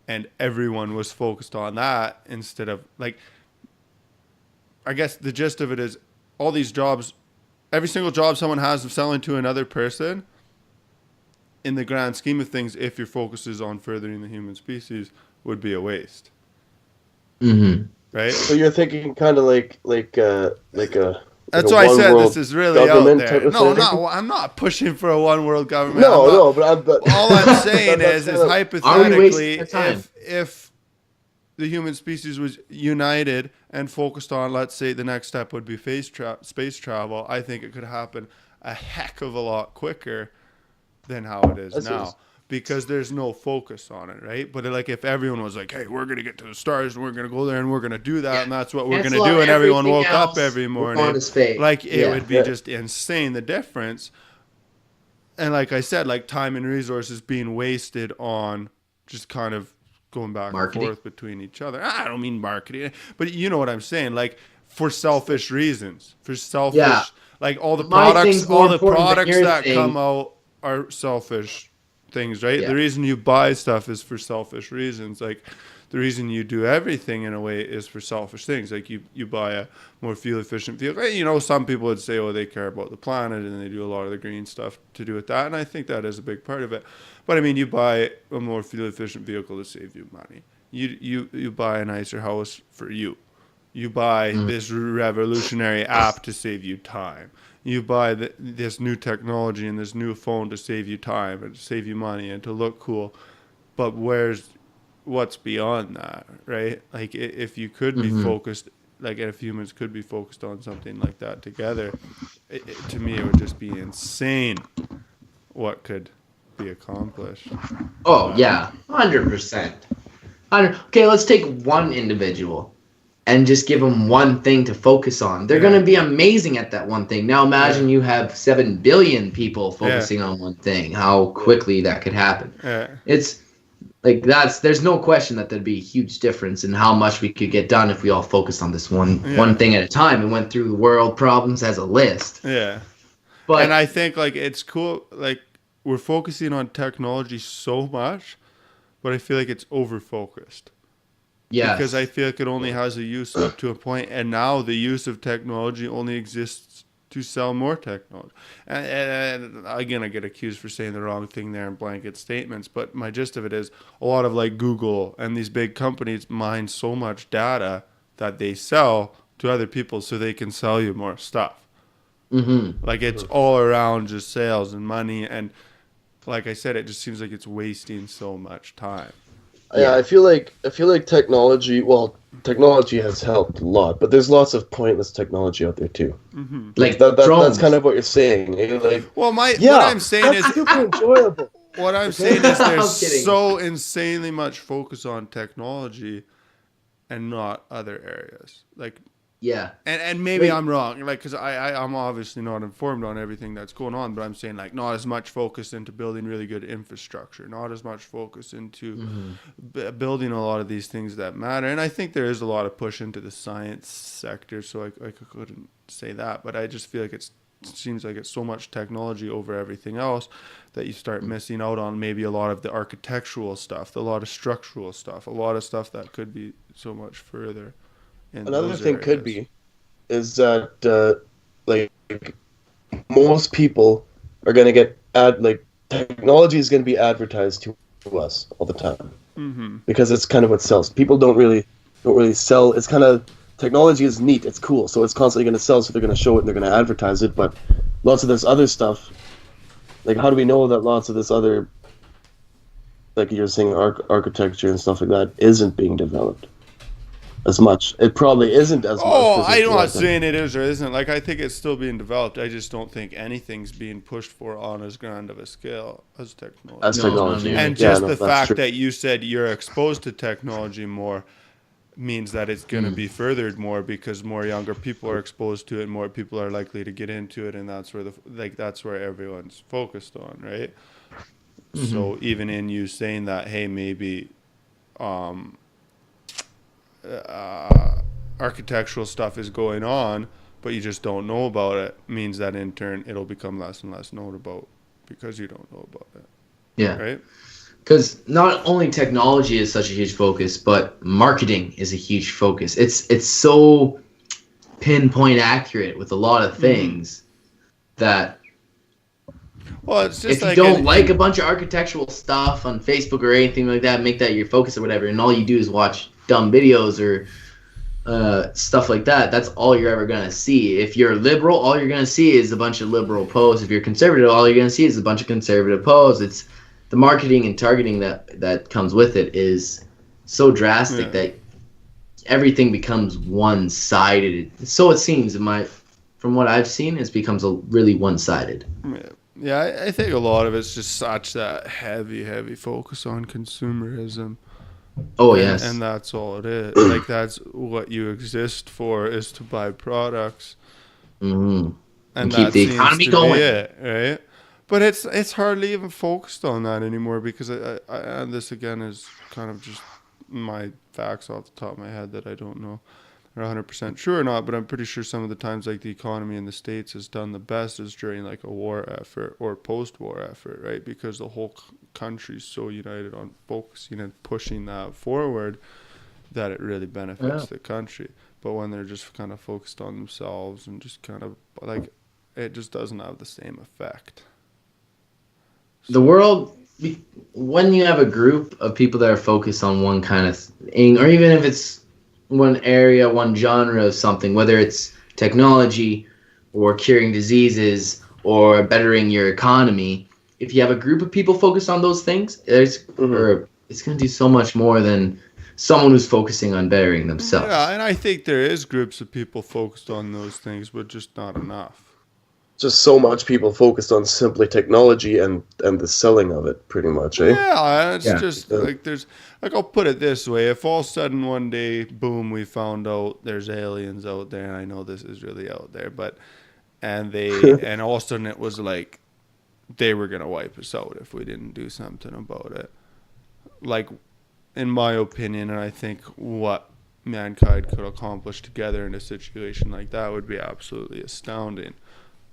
A: and everyone was focused on that instead of, like, I guess the gist of it is, all these jobs, every single job someone has of selling to another person, in the grand scheme of things, if your focus is on furthering the human species, would be a waste. Right?
C: So you're thinking kind of like a...
A: That's why I said this is really out there.
C: No,
A: I'm not pushing for a one world government.
C: But
A: all I'm saying is hypothetically, if the human species was united and focused on, let's say, the next step would be space travel, I think it could happen a heck of a lot quicker than how it is now. Because there's no focus on it, right? But like, if everyone was like, hey, we're going to get to the stars and we're going to go there and we're going to do that and that's what we're going to do, and everyone woke up every morning, like, it would be just insane, the difference. And like I said, like, time and resources being wasted on just kind of going back and forth between each other. I don't mean marketing, but you know what I'm saying? Like, for selfish reasons, like, all the products that come out are selfish things, right? The reason you buy stuff is for selfish reasons. Like, the reason you do everything in a way is for selfish things. Like, you buy a more fuel efficient vehicle. You know, some people would say, oh, they care about the planet and they do a lot of the green stuff to do with that, and I think that is a big part of it. But I mean, you buy a more fuel efficient vehicle to save you money. You buy a nicer house for you. You buy this revolutionary app to save you time. You buy this new technology and this new phone to save you time and to save you money and to look cool. But what's beyond that, right? Like, if you could be focused, like, if humans could be focused on something like that together, to me, it would just be insane what could be accomplished.
B: Oh, yeah, 100%. Okay, let's take one individual and just give them one thing to focus on. They're going to be amazing at that one thing. Now imagine you have 7 billion people focusing on one thing, how quickly that could happen. It's like, there's no question that there'd be a huge difference in how much we could get done if we all focused on this one thing at a time and went through the world problems as a list.
A: And I think, like, it's cool, like, we're focusing on technology so much, but I feel like it's over-focused.
B: Yeah.
A: Because I feel like it only has a use up to a point, and now the use of technology only exists to sell more technology. And again, I get accused for saying the wrong thing there in blanket statements, but my gist of it is, a lot of, like, Google and these big companies mine so much data that they sell to other people so they can sell you more stuff. Like, it's all around just sales and money, and like I said, it just seems like it's wasting so much time.
C: Yeah, I feel like technology. Well, technology has helped a lot, but there's lots of pointless technology out there too.
A: Mm-hmm.
B: Like
C: That's kind of what you're saying. Like,
A: Well, what
C: yeah,
A: I'm saying is
C: that's super enjoyable.
A: what I'm saying is there's
B: I'm kidding.
A: so insanely much focus on technology and not other areas. Like,
B: Yeah.
A: and maybe
B: Wait.
A: I'm wrong, like, because I'm obviously not informed on everything that's going on, but I'm saying, like, not as much focus into building really good infrastructure, not as much focus into building a lot of these things that matter. And I think there is a lot of push into the science sector, so I couldn't say that, but I just feel like it seems like it's so much technology over everything else that you start missing out on maybe a lot of the architectural stuff, a lot of structural stuff, a lot of stuff that could be so much further.
C: Another thing could be is that like most people are going to get technology is going to be advertised to us all the time because it's kind of what sells. People don't really sell. It's kind of technology is neat. It's cool, so it's constantly going to sell. So they're going to show it and they're going to advertise it. But lots of this other stuff, like how do we know that lots of this other, like you're saying, architecture and stuff like that, isn't being developed as much? It probably isn't as much.
A: Oh, I'm not saying it is or isn't. Like, I think it's still being developed. I just don't think anything's being pushed for on as grand of a scale as technology. And just the fact that you said you're exposed to technology more means that it's going to be furthered more because more younger people are exposed to it, more people are likely to get into it, and that's where that's where everyone's focused on, right? So even in you saying that, hey, maybe architectural stuff is going on, but you just don't know about it, means that in turn it'll become less and less known about because you don't know about it.
B: Yeah.
A: Right?
B: Because not only technology is such a huge focus, but marketing is a huge focus. It's so pinpoint accurate with a lot of things that
A: well, it's just
B: if you don't like a bunch of architectural stuff on Facebook or anything like that, make that your focus or whatever, and all you do is watch dumb videos or stuff like that, that's all you're ever going to see. If you're liberal, all you're going to see is a bunch of liberal posts. If you're conservative, all you're going to see is a bunch of conservative posts. It's the marketing and targeting that comes with it is so drastic that everything becomes one-sided. So it seems, from what I've seen, it becomes really one-sided.
A: Yeah, I think a lot of it's just such that heavy focus on consumerism.
B: Oh, yes.
A: And that's all it is. Like, that's what you exist for, is to buy products.
B: Mm-hmm.
A: And
B: keep
A: that
B: the
A: seems
B: economy
A: to
B: going.
A: be it, right? But it's hardly even focused on that anymore because and this, again, is kind of just my facts off the top of my head that I don't know are 100% true or not, but I'm pretty sure some of the times, like, the economy in the States has done the best is during, like, a war effort or post-war effort, right? Because the whole country's so united on focusing and pushing that forward that it really benefits the country. But when they're just kind of focused on themselves and just kind of, like, it just doesn't have the same effect.
B: The world, when you have a group of people that are focused on one kind of thing, or even if it's one area, one genre of something, whether it's technology or curing diseases or bettering your economy, if you have a group of people focused on those things, it's going to do so much more than someone who's focusing on bettering themselves.
A: Yeah, and I think there is groups of people focused on those things, but just not enough.
C: Just so much people focused on simply technology and the selling of it, pretty much, eh?
A: Yeah, it's just like there's, like, I'll put it this way: if all of a sudden one day, boom, we found out there's aliens out there, and I know this is really out there, but and all of a sudden it was like they were gonna wipe us out if we didn't do something about it. Like, in my opinion, and I think what mankind could accomplish together in a situation like that would be absolutely astounding.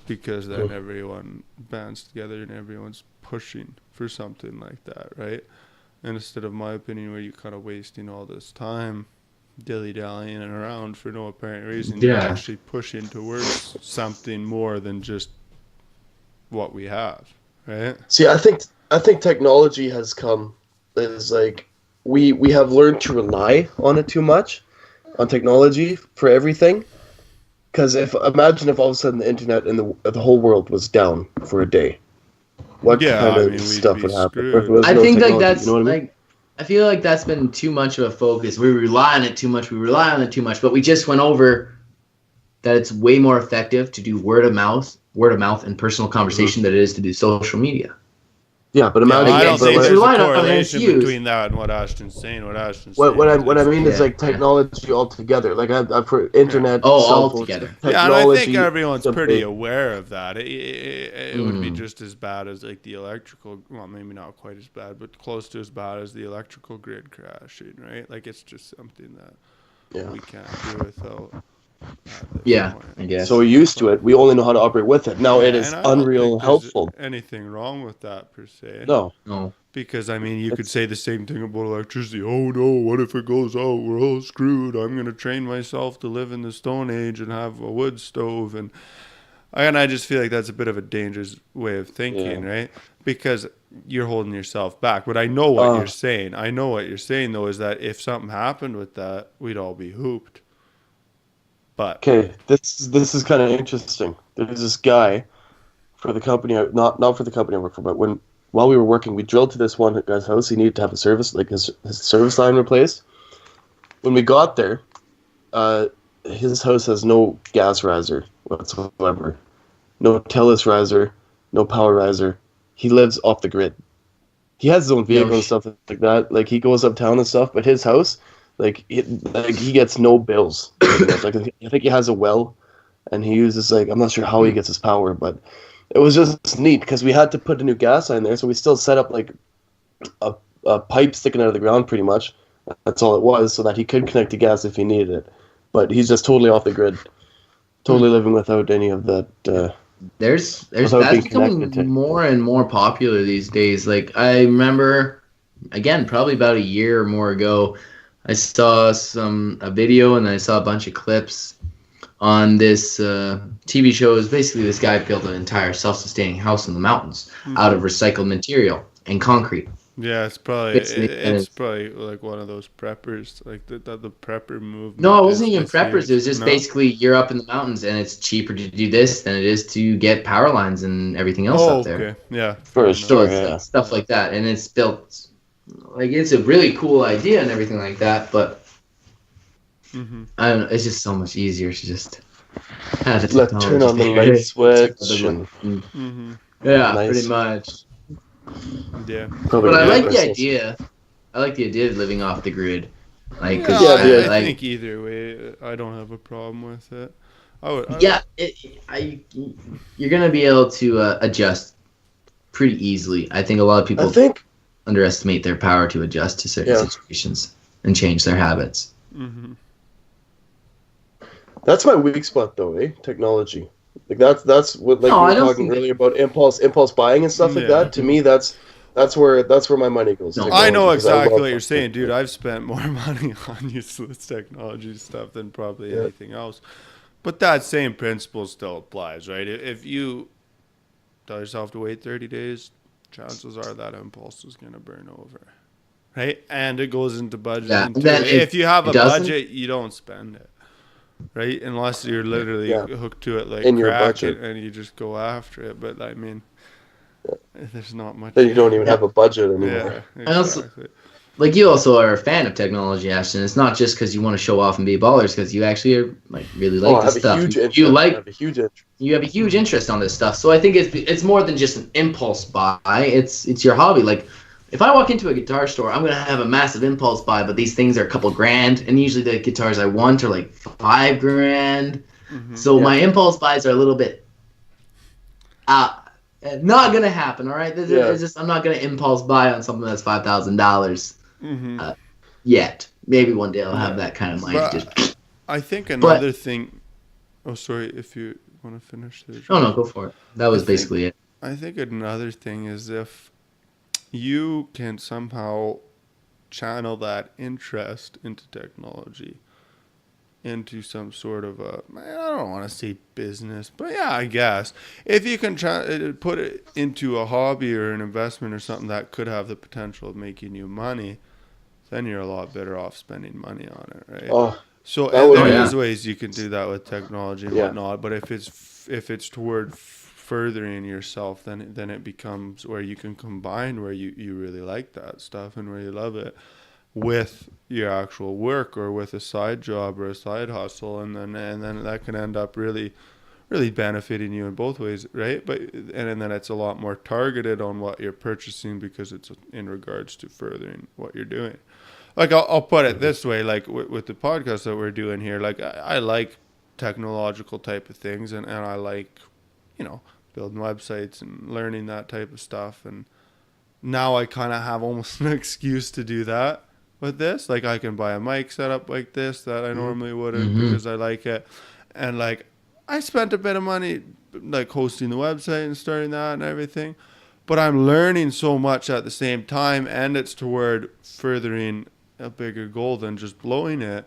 A: Because then everyone bands together and everyone's pushing for something like that, right? And instead of, my opinion, where you're kind of wasting all this time dilly-dallying around for no apparent reason, you're actually pushing towards something more than just what we have, right?
C: See, I think technology has come, is like, we have learned to rely on it too much, on technology for everything. Because imagine if all of a sudden the internet and the whole world was down for a day, what kind of stuff would happen?
B: I think like that's, you know what I mean? Like, I feel like that's been too much of a focus. We rely on it too much. But we just went over that it's way more effective to do word of mouth and personal conversation than it is to do social media.
C: Yeah, but imagine.
A: I don't
B: but
A: think
B: it's
A: there's a
B: relied on and it's
A: correlation
B: used.
A: between that and what Ashton's saying.
C: What I mean is like technology altogether. Like I've heard internet.
B: Oh,
C: cell phones,
B: altogether.
A: Yeah, and I think
C: technology,
A: everyone's
C: something.
A: pretty aware of that. It would be just as bad as like the electrical. Well, maybe not quite as bad, but close to as bad as the electrical grid crashing, right? Like it's just something that we can't do without.
B: Yeah, I guess.
C: So we're used to it. We only know how to operate with it. Now it is unreal helpful.
A: Anything wrong with that per se?
C: No.
A: Because I mean, you could say the same thing about electricity. Oh no, what if it goes out? We're all screwed. I'm gonna train myself to live in the Stone Age and have a wood stove, and I just feel like that's a bit of a dangerous way of thinking, right? Because you're holding yourself back. But I know what you're saying. I know what you're saying though is that if something happened with that, we'd all be hooped. But
C: okay, this is kind of interesting. There's this guy for the company, not for the company I work for, but while we were working, we drilled to this one guy's house. He needed to have a service, like his service line replaced. When we got there, his house has no gas riser whatsoever, no Telus riser, no power riser. He lives off the grid. He has his own vehicle and stuff like that. Like he goes uptown and stuff, but his house. Like he gets no bills. Like I think he has a well, and he uses I'm not sure how he gets his power, but it was just neat because we had to put a new gas line there, so we still set up like a pipe sticking out of the ground, pretty much. That's all it was, so that he could connect to gas if he needed it. But he's just totally off the grid, totally living without any of that.
B: There's that's becoming more and more popular these days. Like I remember, again, probably about a year or more ago. I saw a video and I saw a bunch of clips on this TV show. It was basically this guy built an entire self-sustaining house in the mountains out of recycled material and concrete.
A: Yeah, it's probably like one of those preppers, like the prepper movement.
B: No, it wasn't even preppers. Huge. It was just basically you're up in the mountains and it's cheaper to do this than it is to get power lines and everying else up there.
A: Okay. Yeah,
C: for sure.
B: So stuff like that, and it's built. Like it's a really cool idea and everything like that, but I don't know. It's just so much easier to just have the technology.
C: Turn on the light switch.
B: Yeah, pretty much.
A: Yeah,
B: but I like the idea. I like the idea of living off the grid. Like,
A: I think either way, I don't have a problem with it.
B: You're gonna be able to adjust pretty easily. I think a lot of people underestimate their power to adjust to certain situations and change their habits.
C: That's my weak spot, though, Technology. Like that's what we were talking earlier about impulse buying and stuff like that. To me, that's where my money goes.
A: I know exactly what you're saying, dude. I've spent more money on useless technology stuff than probably anything else. But that same principle still applies, right? If you tell yourself to wait 30 days, chances are that impulse is going to burn over, right? And it goes into budget. If you have a budget, you don't spend it, right? Unless you're literally hooked to it like
C: in
A: crack and you just go after it. But I mean, there's not much.
C: Then you don't even have a budget anymore.
A: Yeah, exactly.
B: Like you also are a fan of technology, Ashton. It's not just because you want to show off and be ballers, because you actually are really like this stuff. You have a huge interest on this stuff. So I think it's more than just an impulse buy. It's your hobby. Like if I walk into a guitar store, I'm gonna have a massive impulse buy, but these things are a couple grand, and usually the guitars I want are like $5,000. So my impulse buys are a little bit not gonna happen. All right, I'm not gonna impulse buy on something that's $5,000. Yet maybe one day I'll have that kind of mind.
A: I think another thing. Oh, sorry. If you want to finish this.
B: Oh no, go for it. That was basically it.
A: I think another thing is if you can somehow channel that interest into technology into some sort of I don't want to say business, but yeah, I guess if you can put it into a hobby or an investment or something that could have the potential of making you money, then you're a lot better off spending money on it, right? There's ways you can do that with technology and whatnot, but if it's toward furthering yourself, then it becomes where you can combine where you really like that stuff and where you love it with your actual work or with a side job or a side hustle, and then that can end up really benefiting you in both ways, right? But and then it's a lot more targeted on what you're purchasing because it's in regards to furthering what you're doing. Like I'll put it this way, like with the podcast that we're doing here, like I like technological type of things, and I like, building websites and learning that type of stuff, and now I kind of have almost an excuse to do that with this. Like I can buy a mic setup like this that I normally wouldn't because I like it, and like I spent a bit of money like hosting the website and starting that and everything, but I'm learning so much at the same time, and it's toward furthering a bigger goal than just blowing it.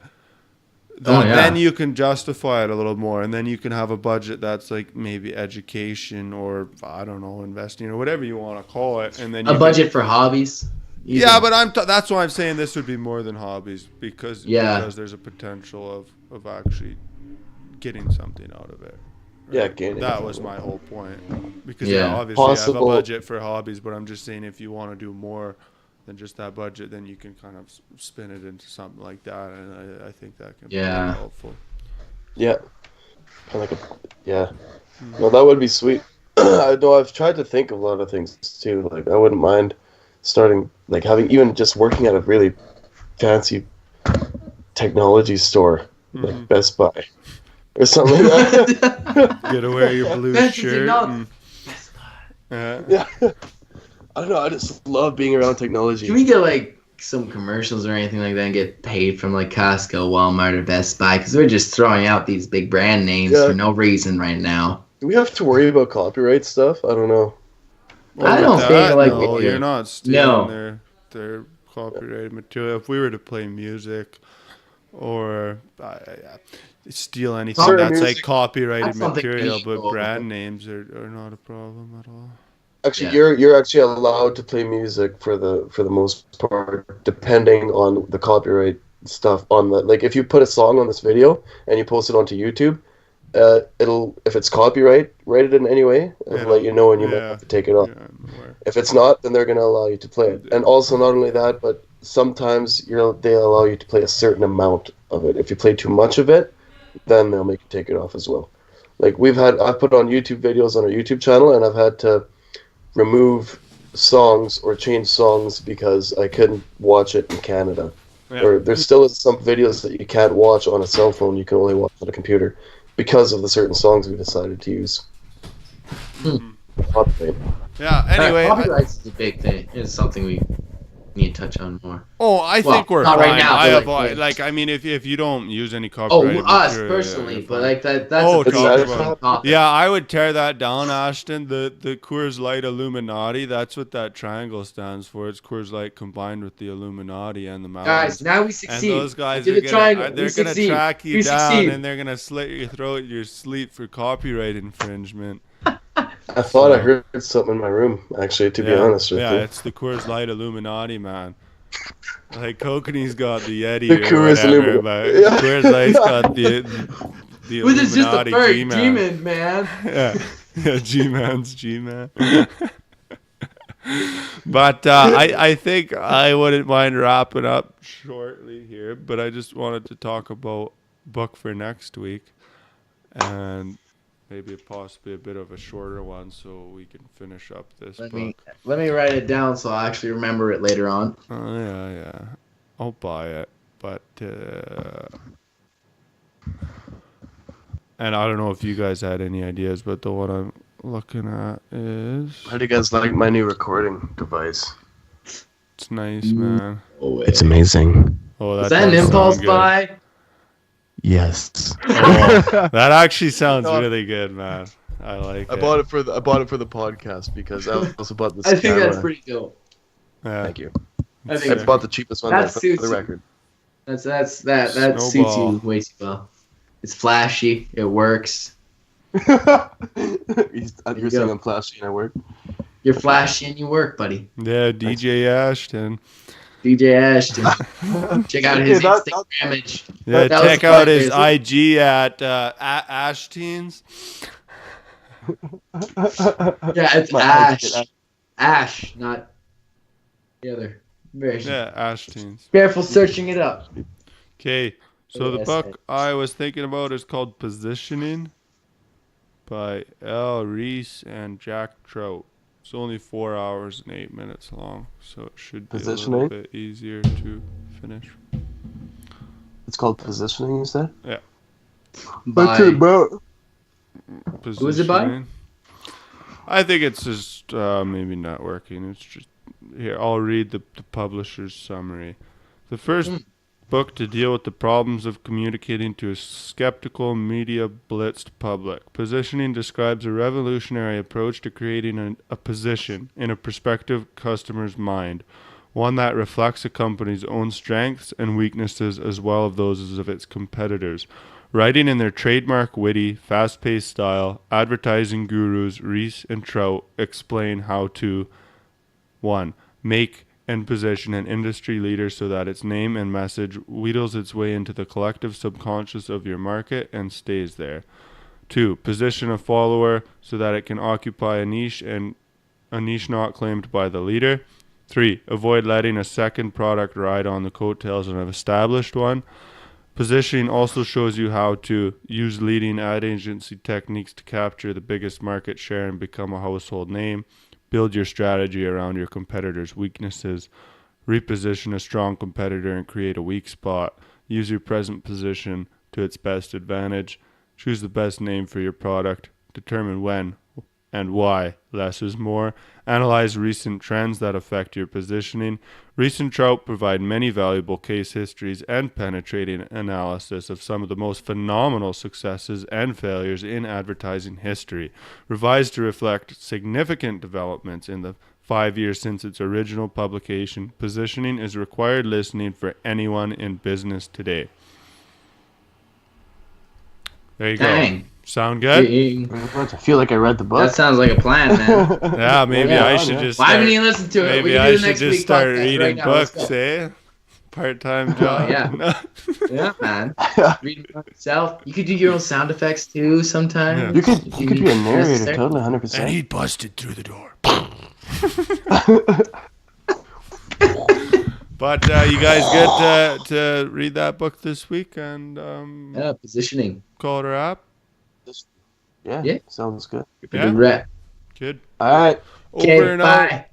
A: Then you can justify it a little more, and then you can have a budget that's like maybe education or I don't know, investing or whatever you want to call it, and then
B: a budget for hobbies.
A: Yeah, but that's why I'm saying this would be more than hobbies because there's a potential of actually getting something out of it. Right?
C: Yeah, gaining.
A: That was my whole point. Because obviously I have a budget for hobbies, but I'm just saying if you want to do more than just that budget, then you can kind of spin it into something like that, and I think that can be really helpful.
C: Yeah, well, that would be sweet. I know I've tried to think of a lot of things too. Like I wouldn't mind starting, like having even just working at a really fancy technology store, like Best Buy or something like that.
A: Get to wear your blue shirt.
C: Yeah. I don't know. I just love being around technology.
B: Can we get like some commercials or anything like that and get paid from like Costco, Walmart, or Best Buy? Because we're just throwing out these big brand names for no reason right now.
C: Do we have to worry about copyright stuff? I don't know.
B: Well, I don't think like
A: you're not stealing their copyrighted material. If we were to play music or steal anything that's like copyrighted material, but brand names are not a problem at all.
C: Actually, you're actually allowed to play music for the most part, depending on the copyright stuff on the, like if you put a song on this video and you post it onto YouTube, it'll, if it's copyrighted in any way, it'll let you know and you might have to take it off. If it's not, then they're gonna allow you to play it. And also not only that, but sometimes they allow you to play a certain amount of it. If you play too much of it, then they'll make you take it off as well. Like I've put on YouTube videos on our YouTube channel, and I've had to remove songs or change songs because I couldn't watch it in Canada. Or there still is some videos that you can't watch on a cell phone, you can only watch on a computer because of the certain songs we decided to use.
A: Yeah, anyway.
B: Copyrights is a big thing. It's something we need to touch on more.
A: I think we're
B: not
A: fine.
B: Right now,
A: I mean, if you don't use any copyrighted
B: us
A: material,
B: personally, but like that's a big topic.
A: Yeah, I would tear that down, Ashton. The Coors Light Illuminati, that's what that triangle stands for. It's Coors Light combined with the Illuminati and the mountains.
B: Guys, now we succeed.
A: And those guys are gonna track you down, and they're gonna slit your throat in your sleep for copyright infringement.
C: I thought I heard something in my room, actually, to be honest with you.
A: Yeah, it's the Coors Light Illuminati, man. Like, Kokanee's got the Yeti
C: the
A: or whatever, but Coors Light's got the Illuminati
B: Which is just a bird,
A: G-Man.
B: man.
A: Yeah, G-Man's G-Man. But I think I wouldn't mind wrapping up shortly here, but I just wanted to talk about book for next week. And maybe possibly a bit of a shorter one so we can finish up this book.
B: Let me write it down so I'll actually remember it later on.
A: Oh, yeah. I'll buy it. But, and I don't know if you guys had any ideas, but the one I'm looking at is...
C: How do you guys like my new recording device?
A: It's nice, man.
C: It's amazing.
A: Oh,
B: is that an impulse buy?
C: Yes.
A: That actually sounds really good, man. I like it.
C: I bought it for the podcast because I also bought this.
B: I think that's pretty cool.
A: Yeah.
C: Thank you. I bought the cheapest one for the record.
B: That suits you way too well. It's flashy. It works.
C: You're saying I'm flashy and I work.
B: You're flashy and you work, buddy.
A: Yeah, DJ Ashton.
B: Check out his Instagram image.
A: Yeah, check out his IG at Ashteens.
B: Yeah, it's
C: My-
B: Ash. Ash, not the other. Very
A: Yeah, Ash Teens.
B: careful searching it up.
A: Okay, so the
B: Yes,
A: book I was thinking about is called Positioning by L. Reese and Jack Trout. It's only 4 hours and 8 minutes long, so it should be a
C: Positioning?
A: little bit easier to finish.
C: It's called Positioning, you said?
A: Yeah.
B: By
C: about?
A: Positioning.
B: is it by?
A: I think it's just maybe networking. It's just here. I'll read the publisher's summary. The first book to deal with the problems of communicating to a skeptical, media-blitzed public. Positioning describes a revolutionary approach to creating a position in a prospective customer's mind, one that reflects a company's own strengths and weaknesses as well as those of its competitors. Writing in their trademark witty, fast-paced style, advertising gurus Reese and Trout explain how to 1. Make and position an industry leader so that its name and message wheedles its way into the collective subconscious of your market and stays there. 2. Position a follower so that it can occupy a niche not claimed by the leader. 3. Avoid letting a second product ride on the coattails of an established one. Positioning also shows you how to use leading ad agency techniques to capture the biggest market share and become a household name. Build your strategy around your competitor's weaknesses. Reposition a strong competitor and create a weak spot. Use your present position to its best advantage. Choose the best name for your product. Determine when and why less is more. Analyze recent trends that affect your positioning. Reese and Trout provide many valuable case histories and penetrating analysis of some of the most phenomenal successes and failures in advertising history, revised to reflect significant developments in the 5 years since its original publication. Positioning is required listening for anyone in business today. There you
B: Dang.
A: go. Sound good?
C: I feel like I read the book.
B: That sounds like a plan, man.
A: Yeah, maybe
C: Yeah,
A: I
C: yeah.
A: should just
B: Why
A: start,
B: haven't you listened to it?
A: maybe
B: We can
A: I
B: do the
A: should
B: next
A: just
B: week
A: start
B: podcast
A: reading
B: right now. Let's
A: books,
B: go.
A: eh? Part-time job.
B: yeah. Yeah, man. Reading by yourself. You could do your own sound effects too sometimes.
C: You could be a narrator,
B: Necessary.
C: totally,
A: And
C: 100%.
A: he busted through the door. But you guys good to read that book this week and
B: Yeah, positioning.
A: call it a wrap?
C: Yeah,
B: Yeah.
C: sounds good.
B: Good rep.
A: Good.
C: All right.
A: Over
B: Okay,
A: and out.
B: bye.